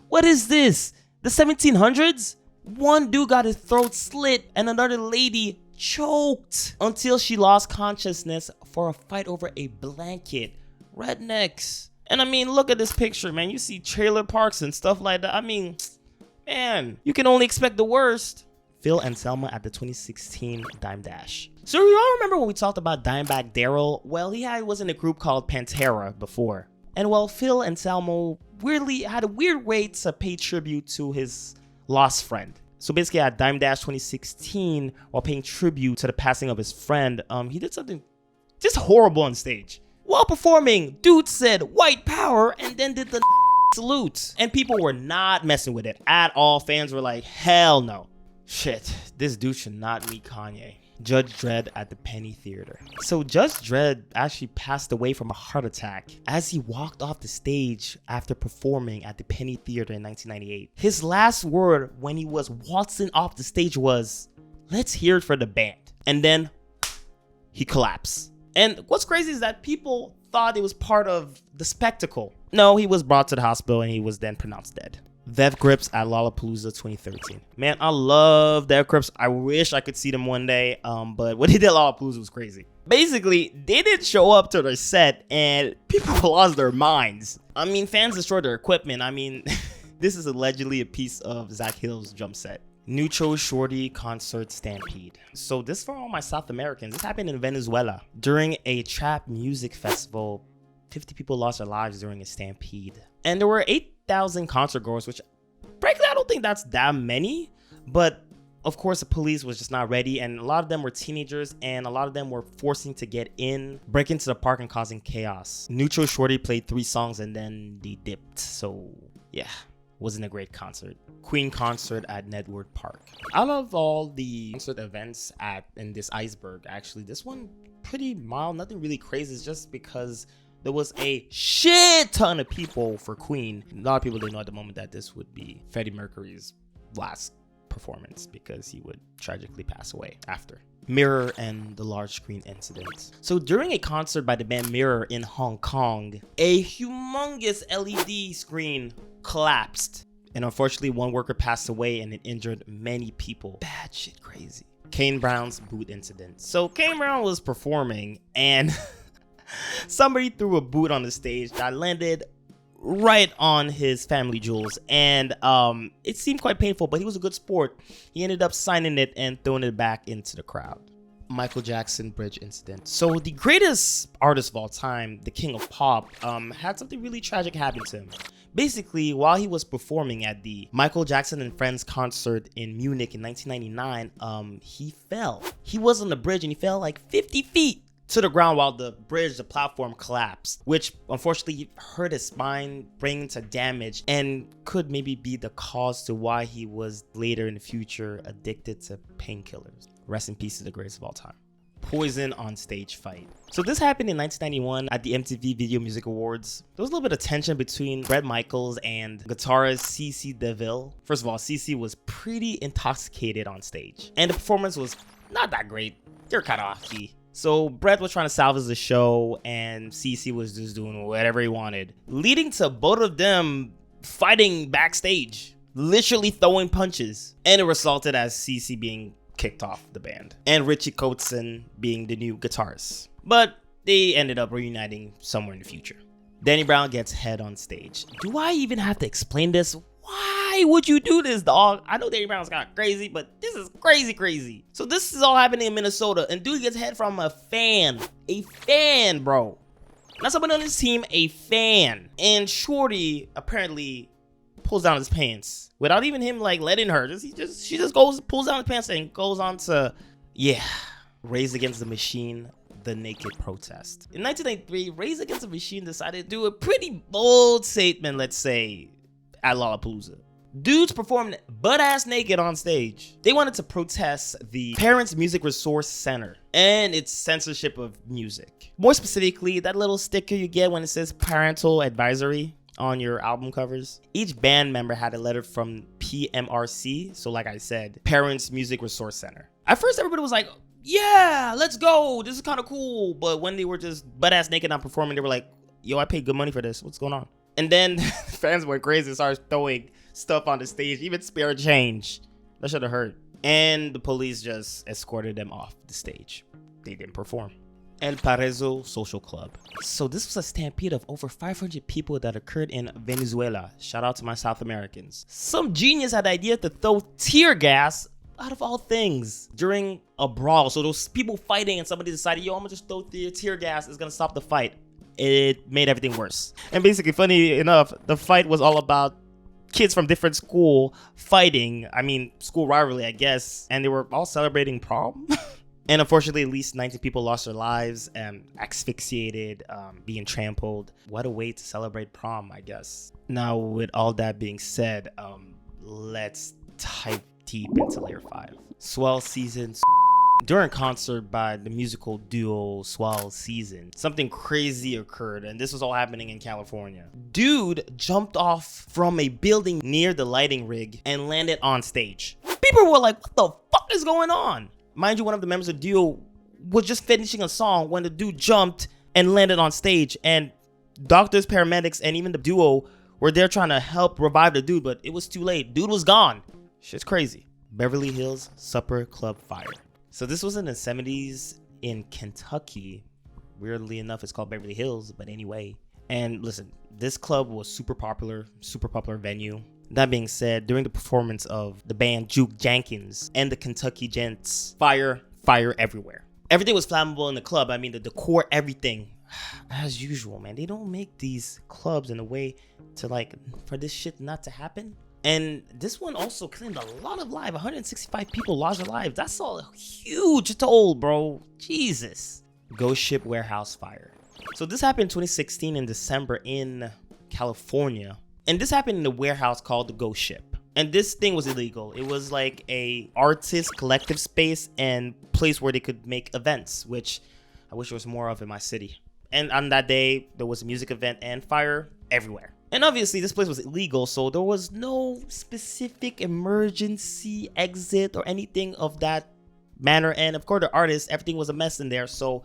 What is this? The 1700s? One dude got his throat slit and another lady choked until she lost consciousness for a fight over a blanket. Rednecks. And I mean, look at this picture, man. You see trailer parks and stuff like that. I mean, man, you can only expect the worst. Phil and Selma at the 2016 Dime Dash. So you all remember when we talked about Dimebag Darrell? Well, he was in a group called Pantera before. And well, Phil and Selma weirdly had a weird way to pay tribute to his lost friend. So basically at Dime Dash 2016, while paying tribute to the passing of his friend, he did something just horrible on stage. While performing, dude said white power and then did the salute. And people were not messing with it at all. Fans were like, hell no. Shit, this dude should not meet Kanye. Judge Dredd at the Penny Theater. So Judge Dredd actually passed away from a heart attack as he walked off the stage after performing at the Penny Theater in 1998. His last word when he was waltzing off the stage was, "Let's hear it for the band." And then he collapsed. And what's crazy is that people thought it was part of the spectacle. No, he was brought to the hospital and he was then pronounced dead. Death Grips at Lollapalooza 2013. Man, I love Death Grips. I wish I could see them one day, but what he did at Lollapalooza was crazy. Basically, they didn't show up to their set and people lost their minds. I mean, fans destroyed their equipment. I mean, this is allegedly a piece of Zach Hill's drum set. Nucho Shorty Concert Stampede. So this for all my South Americans. This happened in Venezuela during a trap music festival. 50 people lost their lives during a stampede. And there were 8,000 concert goers, which frankly, I don't think that's that many. But of course, the police was just not ready. And a lot of them were teenagers and a lot of them were forcing to get in, break into the park and causing chaos. Nucho Shorty played 3 songs and then they dipped. So yeah, wasn't a great concert. Queen concert at Nedward Park. Out of all the concert events in this Iceberg, actually, this one pretty mild, nothing really crazy. It's just because there was a shit ton of people for Queen. A lot of people didn't know at the moment that this would be Freddie Mercury's last performance because he would tragically pass away after. Mirror and the large screen incident. So during a concert by the band Mirror in Hong Kong, a humongous LED screen collapsed. And unfortunately, one worker passed away and it injured many people. Bad shit crazy. Kane Brown's boot incident. So Kane Brown was performing and somebody threw a boot on the stage that landed right on his family jewels, and it seemed quite painful, but he was a good sport. He ended up signing it and throwing it back into the crowd. Michael Jackson bridge incident. So the greatest artist of all time, the king of pop, had something really tragic happen to him. Basically, while he was performing at the Michael Jackson and Friends concert in Munich in 1999, he fell. He was on the bridge and he fell like 50 feet to the ground while the platform collapsed, which unfortunately hurt his spine, bringing to damage, and could maybe be the cause to why he was later in the future addicted to painkillers. Rest in peace to the greatest of all time. Poison on stage fight. So this happened in 1991 at the MTV Video Music Awards. There was a little bit of tension between Bret Michaels and guitarist CeCe DeVille. First of all, CeCe was pretty intoxicated on stage, and the performance was not that great. They're kind of off key. So Bret was trying to salvage the show and CeCe was just doing whatever he wanted, leading to both of them fighting backstage, literally throwing punches. And it resulted as CeCe being kicked off the band and Richie Kotzen being the new guitarist. But they ended up reuniting somewhere in the future. Danny Brown gets head on stage. Do I even have to explain this? Why would you do this, dog? I know Danny Brown's kind of crazy, but this is crazy. So this is all happening in Minnesota, and dude gets head from a fan, bro. Not somebody on his team, a fan. And Shorty apparently pulls down his pants without even him like letting her. She just pulls down his pants and goes on to, Rage Against the Machine, the naked protest. In 1993, Rage Against the Machine decided to do a pretty bold statement, let's say, at Lollapalooza. Dudes performed butt-ass naked on stage. They wanted to protest the Parents Music Resource Center and its censorship of music. More specifically, that little sticker you get when it says parental advisory on your album covers. Each band member had a letter from PMRC, so like I said, Parents Music Resource Center. At first, everybody was like, yeah, let's go, this is kind of cool. But when they were just butt-ass naked not performing, they were like, yo, I paid good money for this, what's going on? And then fans went crazy and started throwing stuff on the stage, even spare change. That should have hurt. And the police just escorted them off the stage. They didn't perform. El Paraiso Social Club. So this was a stampede of over 500 people that occurred in Venezuela. Shout out to my South Americans. Some genius had the idea to throw tear gas, out of all things, during a brawl. So those people fighting and somebody decided, yo, I'm gonna just throw tear gas, it's gonna stop the fight. It made everything worse. And basically, funny enough, the fight was all about kids from different school fighting. I mean, school rivalry, I guess. And they were all celebrating prom. And unfortunately, at least 19 people lost their lives, asphyxiated, being trampled. What a way to celebrate prom, I guess. Now, with all that being said, let's dive deep into Layer 5. Swell Season. During a concert by the musical duo Swell Season, something crazy occurred, and this was all happening in California. Dude jumped off from a building near the lighting rig and landed on stage. People were like, what the fuck is going on? Mind you, one of the members of the duo was just finishing a song when the dude jumped and landed on stage, and doctors, paramedics, and even the duo were there trying to help revive the dude, but it was too late. Dude was gone. Shit's crazy. Beverly Hills Supper Club fire. So this was in the 70s in Kentucky. Weirdly enough, it's called Beverly Hills, but anyway. And listen, this club was super popular venue. That being said, during the performance of the band Juke Jenkins and the Kentucky Gents, fire everywhere. Everything was flammable in the club. I mean, the decor, everything. As usual, man. They don't make these clubs in a way to for this shit not to happen. And this one also claimed a lot of lives. 165 people lost their lives. That's a huge toll, bro. Jesus. Ghost Ship Warehouse fire. So this happened in 2016 in December in California. And this happened in a warehouse called the Ghost Ship. And this thing was illegal. It was like a artist collective space and place where they could make events, which I wish there was more of in my city. And on that day, there was a music event and fire everywhere. And obviously this place was illegal, so there was no specific emergency exit or anything of that manner. And of course the artists, everything was a mess in there, so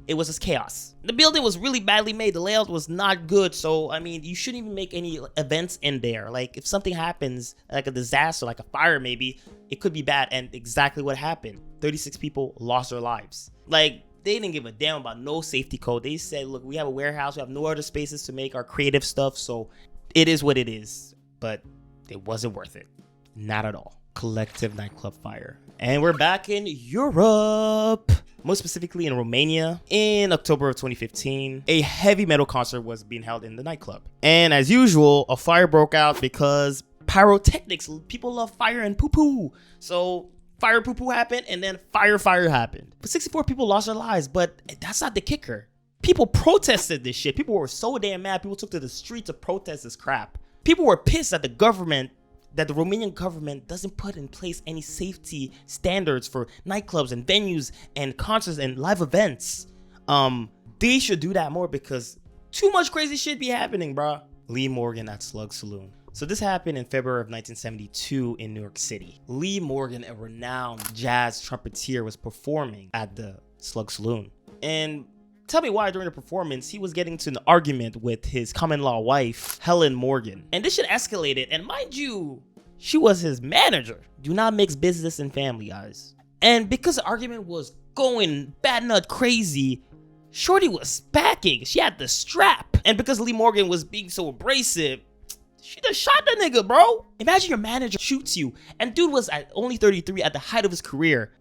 it was just chaos. The building was really badly made. The layout was not good. So, I mean, you shouldn't even make any events in there. Like, if something happens, like a disaster, like a fire maybe, it could be bad. And exactly what happened. 36 people lost their lives. Like, they didn't give a damn about no safety code. They said, look, we have a warehouse. We have no other spaces to make our creative stuff. So, it is what it is. But it wasn't worth it. Not at all. Collective nightclub fire. And we're back in Europe. Most specifically in Romania. In October of 2015, a heavy metal concert was being held in the nightclub. And as usual, a fire broke out because pyrotechnics, people love fire and poo-poo. So fire poo-poo happened and then fire happened. But 64 people lost their lives, but that's not the kicker. People protested this shit. People were so damn mad. People took to the streets to protest this crap. People were pissed at the government, that the Romanian government doesn't put in place any safety standards for nightclubs and venues and concerts and live events. They should do that more because too much crazy shit be happening, bruh. Lee Morgan at Slug Saloon. So this happened in February of 1972 in New York City. Lee Morgan, a renowned jazz trumpeter, was performing at the Slug Saloon. And tell me why during the performance he was getting to an argument with his common-law wife, Helen Morgan. And this shit escalated, and mind you, she was his manager. Do not mix business and family, guys. And because the argument was going bad nut crazy, Shorty was packing. She had the strap. And because Lee Morgan was being so abrasive, she just shot the nigga, bro. Imagine your manager shoots you. And dude was at only 33 at the height of his career.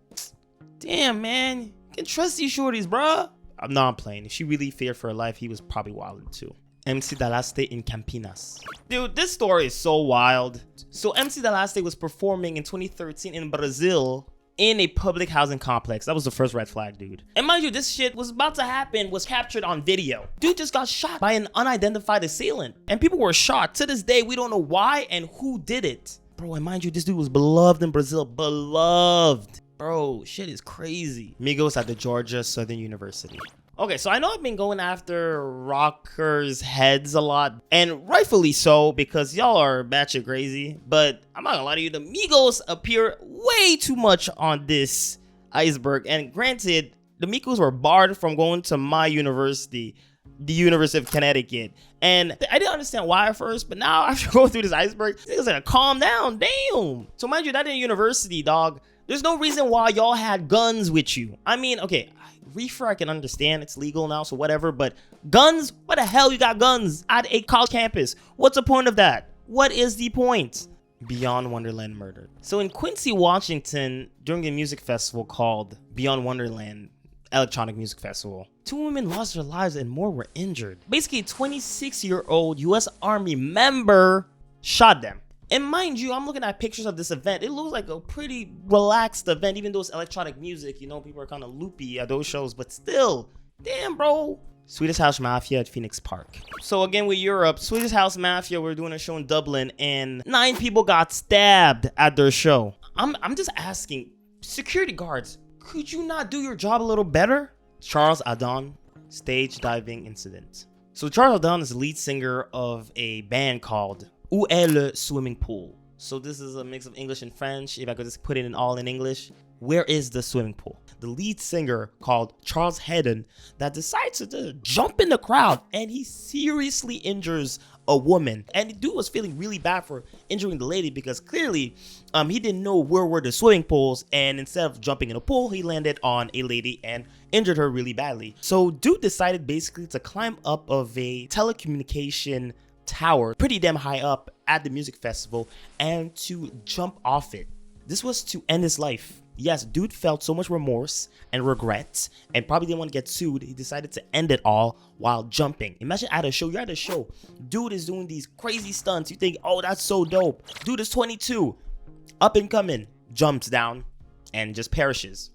Damn, man. You can trust these shorties, bro. I'm not playing. If she really feared for her life, he was probably wilding too. MC Dalaste in Campinas. Dude, this story is so wild. So MC Dalaste was performing in 2013 in Brazil in a public housing complex. That was the first red flag, dude. And mind you, this shit was about to happen, was captured on video. Dude just got shot by an unidentified assailant. And people were shocked. To this day, we don't know why and who did it. Bro, and mind you, this dude was beloved in Brazil. Beloved. Bro, shit is crazy. Migos at the Georgia Southern University. Okay, so I know I've been going after rockers' heads a lot, and rightfully so, because y'all are batshit crazy, but I'm not gonna lie to you, the Migos appear way too much on this Iceberg, and granted, the Migos were barred from going to my university, the University of Connecticut, and I didn't understand why at first, but now after going through this Iceberg, it's like, calm down, damn. So mind you, that in university, dog, there's no reason why y'all had guns with you. I mean, okay, reefer I can understand, it's legal now, so whatever, but guns? What the hell you got guns at a college campus? What's the point of that? What is the point? Beyond Wonderland murdered. So in Quincy, Washington, during a music festival called Beyond Wonderland Electronic Music Festival, 2 women lost their lives and more were injured. Basically, a 26-year-old US Army member shot them. And mind you, I'm looking at pictures of this event. It looks like a pretty relaxed event, even though it's electronic music. You know, people are kind of loopy at those shows, but still, damn, bro. Swedish House Mafia at Phoenix Park. So again, with Europe, Swedish House Mafia, we're doing a show in Dublin, and 9 people got stabbed at their show. I'm just asking, security guards, could you not do your job a little better? Charles Adon, stage diving incident. So Charles Adon is the lead singer of a band called Où est le swimming pool? So this is a mix of English and French. If I could just put it in all in English, where is the swimming pool? The lead singer called Charles Hedden that decides to jump in the crowd, and he seriously injures a woman. And the dude was feeling really bad for injuring the lady because clearly he didn't know where were the swimming pools, and instead of jumping in a pool, he landed on a lady and injured her really badly. So dude decided basically to climb up of a telecommunication tower pretty damn high up at the music festival and to jump off it. This was to end his life. Yes, dude felt so much remorse and regret and probably didn't want to get sued. He decided to end it all while jumping. Imagine at a show, you're at a show, dude is doing these crazy stunts. You think, oh, that's so dope. Dude is 22, up and coming, jumps down and just perishes.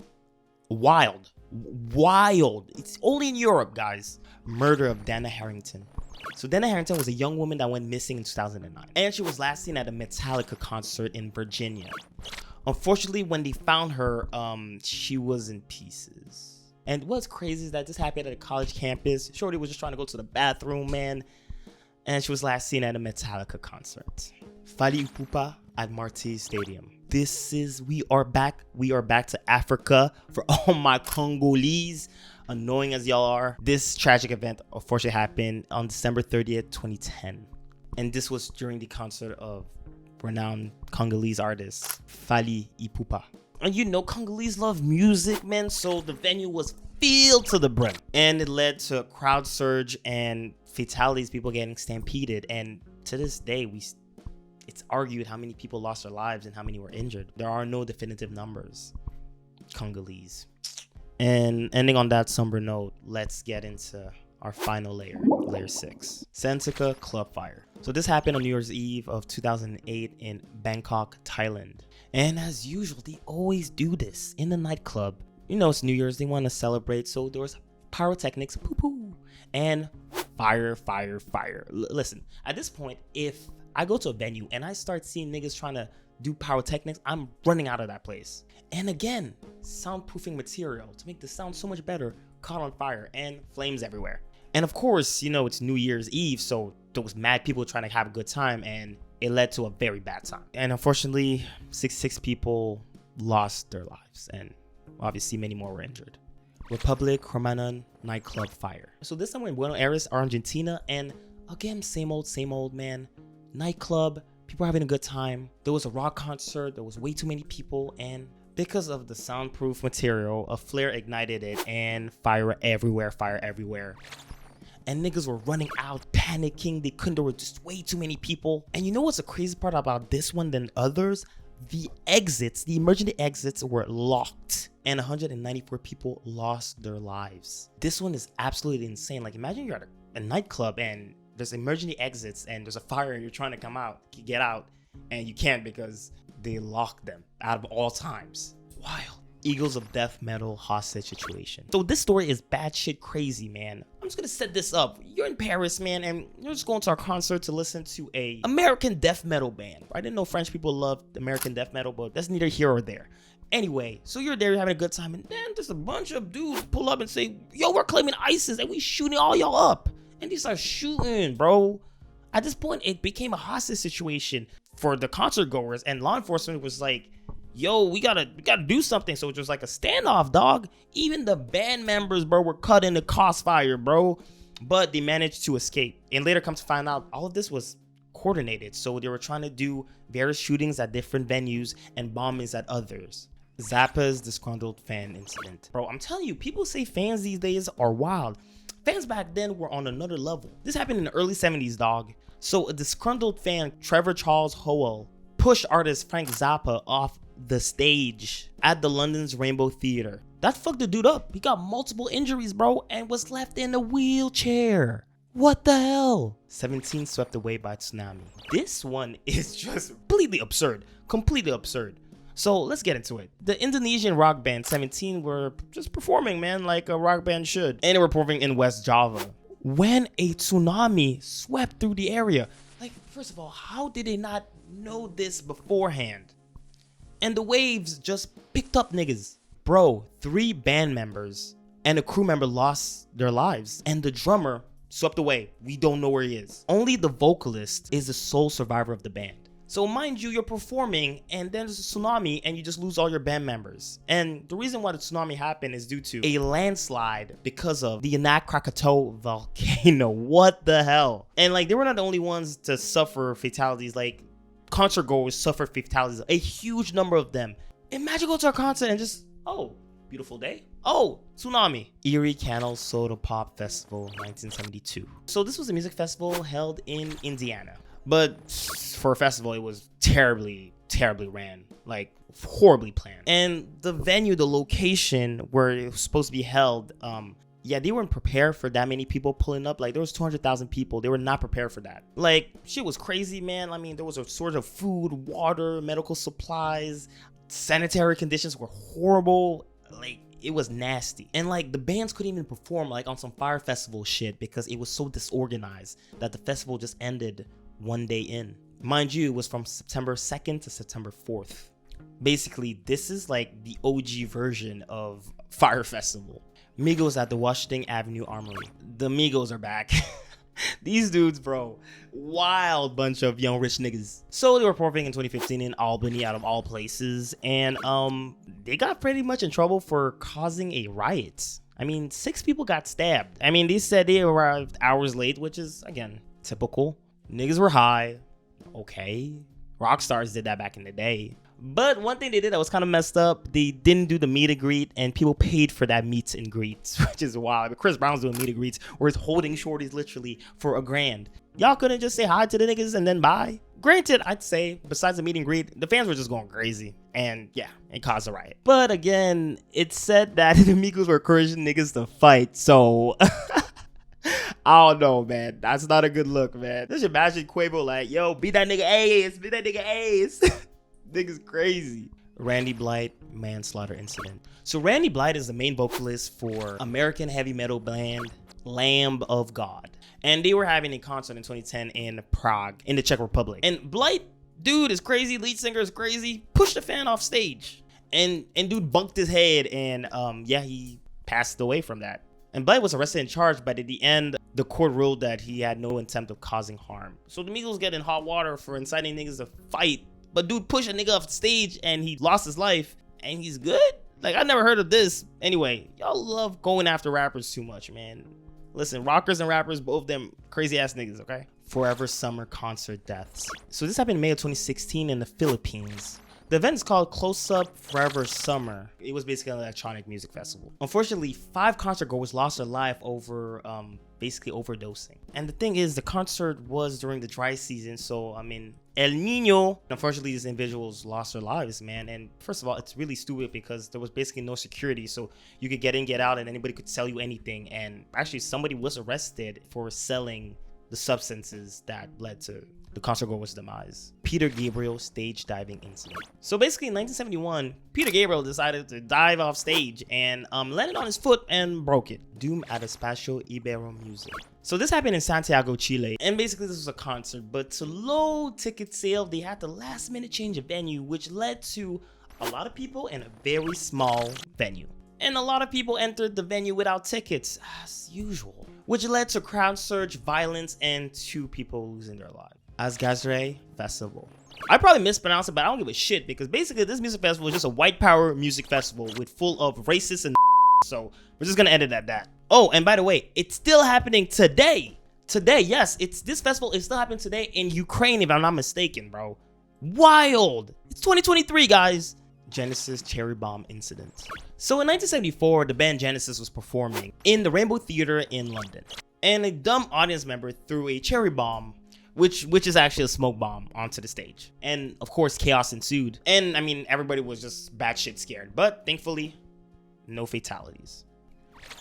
Wild. It's only in Europe, guys. Murder of Dana Harrington. So Dana Harrington was a young woman that went missing in 2009, and she was last seen at a Metallica concert in Virginia. Unfortunately, when they found her, she was in pieces. And what's crazy is that this happened at a college campus. Shorty was just trying to go to the bathroom, man. and she was last seen at a Metallica concert. Fally Ipupa at Marti Stadium. We are back to Africa. For all my Congolese, annoying as y'all are, this tragic event unfortunately happened on December 30th, 2010. And this was during the concert of renowned Congolese artist Fally Ipupa. And you know, Congolese love music, man, so the venue was filled to the brim. And it led to a crowd surge and fatalities, people getting stampeded. And to this day, it's argued how many people lost their lives and how many were injured. There are no definitive numbers. Congolese. And ending on that somber note, let's get into our final layer, layer 6. Sentika Club Fire. So this happened on New Year's Eve of 2008 in Bangkok, Thailand. And as usual, they always do this in the nightclub. You know, it's New Year's, they want to celebrate, so there was pyrotechnics, poo-poo, and fire. Listen, at this point, if I go to a venue and I start seeing niggas trying to do pyrotechnics, I'm running out of that place. And again, soundproofing material to make the sound so much better caught on fire and flames everywhere. And of course, you know, it's New Year's Eve, so there was mad people trying to have a good time, and it led to a very bad time. And unfortunately, 66 people lost their lives, and obviously many more were injured. Republic Hermanan nightclub fire. So this time we're in Buenos Aires, Argentina, and again, same old man. Nightclub, people were having a good time. There was a rock concert, there was way too many people, and because of the soundproof material, a flare ignited it and fire everywhere. And niggas were running out, panicking. There were just way too many people. And you know what's the crazy part about this one than others? The emergency exits were locked, and 194 people lost their lives. This one is absolutely insane. Like, imagine you're at a nightclub and there's emergency exits and there's a fire and you're trying to get out, and you can't because they locked them out of all times. Wild. Eagles of Death Metal hostage situation. So this story is batshit crazy, man. I'm just gonna set this up. You're in Paris, man, and you're just going to our concert to listen to a American death metal band. I didn't know French people loved American death metal, but that's neither here or there. Anyway, so you're there, you're having a good time, and then just a bunch of dudes pull up and say, yo, we're claiming ISIS and we shooting all y'all up. And they start shooting, bro. At this point, it became a hostage situation for the concert goers, and law enforcement was like, yo, we gotta do something. So it was like a standoff, dog. Even the band members, bro, were cut in the crossfire, bro. But they managed to escape. And later come to find out, all of this was coordinated. So they were trying to do various shootings at different venues and bombings at others. Zappa's disgruntled fan incident. Bro, I'm telling you, people say fans these days are wild. Fans back then were on another level. This happened in the early 70s, dog. So a disgruntled fan, Trevor Charles Howell, pushed artist Frank Zappa off the stage at the London's Rainbow Theatre. That fucked the dude up. He got multiple injuries, bro, and was left in a wheelchair. What the hell? 17 swept away by tsunami. This one is just completely absurd. So let's get into it. The Indonesian rock band 17 were just performing, man, like a rock band should. And they were performing in West Java when a tsunami swept through the area. Like, first of all, how did they not know this beforehand? And the waves just picked up niggas. Bro, 3 band members and a crew member lost their lives. And the drummer swept away. We don't know where he is. Only the vocalist is the sole survivor of the band. So mind you, you're performing and then there's a tsunami and you just lose all your band members. And the reason why the tsunami happened is due to a landslide because of the Anak Krakatau volcano. What the hell? And like, they were not the only ones to suffer fatalities. Like, concert goers suffered fatalities, a huge number of them. Imagine going to a concert and just, oh, beautiful day. Oh, tsunami. Erie Canal Soda Pop Festival 1972. So this was a music festival held in Indiana. But for a festival, it was terribly ran, like horribly planned. And the venue, the location where it was supposed to be held, they weren't prepared for that many people pulling up. Like, there was 200,000 people. They were not prepared for that. Like, shit was crazy, man. I mean, there was a sort of food, water, medical supplies. Sanitary conditions were horrible. Like, it was nasty. And like, the bands couldn't even perform like on some fire festival shit because it was so disorganized that the festival just ended one day in. Mind you, it was from September 2nd to September 4th. Basically, this is like the OG version of Fire Festival. Migos at the Washington Avenue Armory. The Migos are back. These dudes, bro, wild bunch of young rich niggas. So they were performing in 2015 in Albany, out of all places, and they got pretty much in trouble for causing a riot. I mean, 6 people got stabbed. I mean, they said they arrived hours late, which is, again, typical. Niggas were high. Okay. Rock stars did that back in the day. But one thing they did that was kind of messed up, they didn't do the meet and greet, and people paid for that meet and greet, which is wild. Chris Brown's doing meet and greets where he's holding shorties literally for $1,000. Y'all couldn't just say hi to the niggas and then bye? Granted, I'd say, besides the meet and greet, the fans were just going crazy. And yeah, it caused a riot. But again, it said that the Migos were encouraging niggas to fight, so... I don't know, man. That's not a good look, man. Just imagine Quavo like, yo, beat that nigga ass, beat that nigga ass. Nigga's crazy. Randy Blythe manslaughter incident. So Randy Blythe is the main vocalist for American heavy metal band Lamb of God. And they were having a concert in 2010 in Prague, in the Czech Republic. And Blythe, dude is crazy, lead singer is crazy, pushed the fan off stage. And dude bunked his head and yeah, he passed away from that. And Blythe was arrested and charged, but at the end, the court ruled that he had no intent of causing harm. So the Migos get in hot water for inciting niggas to fight. But dude pushed a nigga off the stage and he lost his life and he's good? Like, I never heard of this. Anyway, y'all love going after rappers too much, man. Listen, rockers and rappers, both of them crazy ass niggas, okay? Forever Summer concert deaths. So this happened in May of 2016 in the Philippines. The event is called Close Up Forever Summer. It was basically an electronic music festival. Unfortunately, 5 concert goers lost their life over basically overdosing. And the thing is, the concert was during the dry season, so I mean, El Nino. Unfortunately, these individuals lost their lives, man. And first of all, it's really stupid because there was basically no security, so you could get in, get out, and anybody could sell you anything. And actually, somebody was arrested for selling the substances that led to the concert goer's demise. Peter Gabriel stage diving incident. So basically in 1971, Peter Gabriel decided to dive off stage and landed on his foot and broke it. Doom at Espacio Ibero Music. So this happened in Santiago, Chile. And basically this was a concert, but to low ticket sale, they had to last minute change a venue, which led to a lot of people in a very small venue. And a lot of people entered the venue without tickets, as usual, which led to crowd surge, violence, and 2 people losing their lives. Asgazre Festival. I probably mispronounced it, but I don't give a shit because basically this music festival is just a white power music festival with full of racists and so we're just gonna end it at that. Oh, and by the way, it's still happening today. Today, yes, this festival is still happening today in Ukraine, if I'm not mistaken, bro. Wild. It's 2023, guys. Genesis cherry bomb incident. So in 1974, the band Genesis was performing in the Rainbow Theatre in London, and a dumb audience member threw a cherry bomb, which is actually a smoke bomb, onto the stage. And of course, chaos ensued. And I mean, everybody was just batshit scared, but thankfully, no fatalities.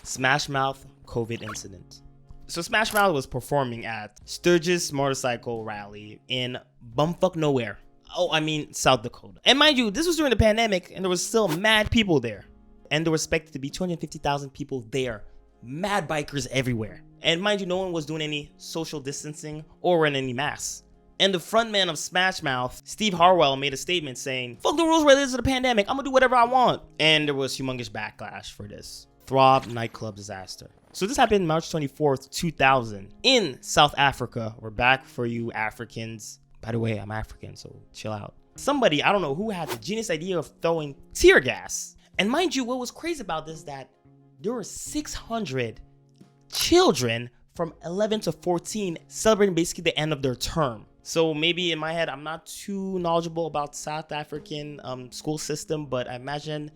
Smash Mouth COVID incident. So Smash Mouth was performing at Sturgis Motorcycle Rally in bumfuck nowhere. Oh, I mean, South Dakota. And mind you, this was during the pandemic and there was still mad people there. And there were expected to be 250,000 people there. Mad bikers everywhere. And mind you, no one was doing any social distancing or wearing any masks. And the frontman of Smash Mouth, Steve Harwell, made a statement saying, "Fuck the rules related to the pandemic, I'm gonna do whatever I want." And there was humongous backlash for this. Throb nightclub disaster. So this happened March 24th, 2000 in South Africa. We're back for you Africans. By the way, I'm African, so chill out. Somebody, I don't know who, had the genius idea of throwing tear gas. And mind you, what was crazy about this is that there were 600 children from 11 to 14 celebrating basically the end of their term. So maybe in my head, I'm not too knowledgeable about South African school system, but I imagine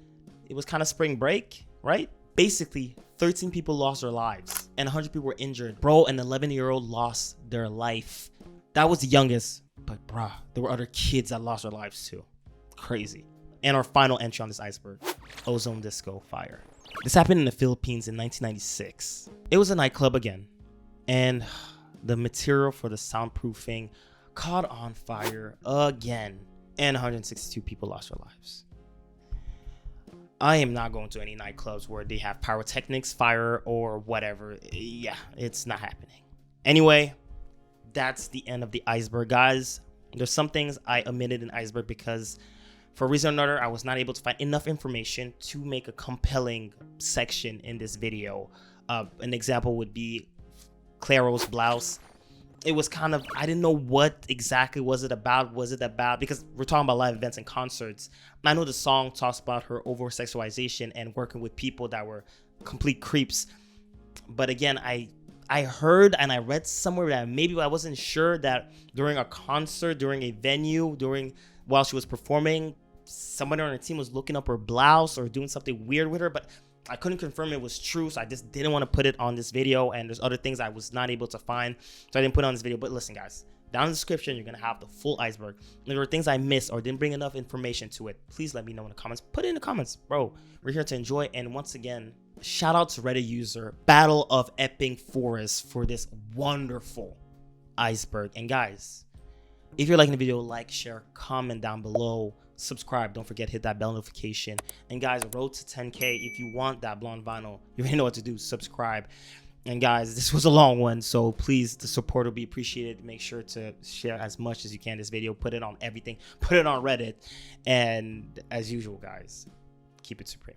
it was kind of spring break, right? Basically, 13 people lost their lives and 100 people were injured. Bro, an 11-year-old lost their life. That was the youngest, but bruh, there were other kids that lost their lives too. Crazy. And our final entry on this iceberg, ozone disco fire. This happened in the Philippines in 1996. It was a nightclub again, and the material for the soundproofing caught on fire again, and 162 people lost their lives. I am not going to any nightclubs where they have pyrotechnics, fire, or whatever. Yeah, it's not happening. Anyway, that's the end of the iceberg, guys. There's some things I omitted in iceberg because for a reason or another, I was not able to find enough information to make a compelling section in this video. An example would be Claro's blouse. It was kind of, I didn't know what exactly was it about. Because we're talking about live events and concerts. I know the song talks about her over-sexualization and working with people that were complete creeps. But again, I heard and I read somewhere that maybe I wasn't sure that during a concert, during a venue, while she was performing, somebody on her team was looking up her blouse or doing something weird with her, but I couldn't confirm it was true, so I just didn't want to put it on this video, and there's other things I was not able to find, so I didn't put it on this video. But listen, guys, down in the description, you're going to have the full iceberg. If there were things I missed or didn't bring enough information to it, please let me know in the comments. Put it in the comments, bro. We're here to enjoy, and once again, shout out to Reddit user Battle of Epping Forest for this wonderful iceberg. And guys, if you're liking the video, like, share, comment down below, subscribe, don't forget, hit that bell notification. And guys, road to 10K. If you want that blonde vinyl, you already know what to do. Subscribe. And guys, this was a long one, so please, the support will be appreciated. Make sure to share as much as you can this video. Put it on everything. Put it on Reddit. And as usual, guys, keep it supreme.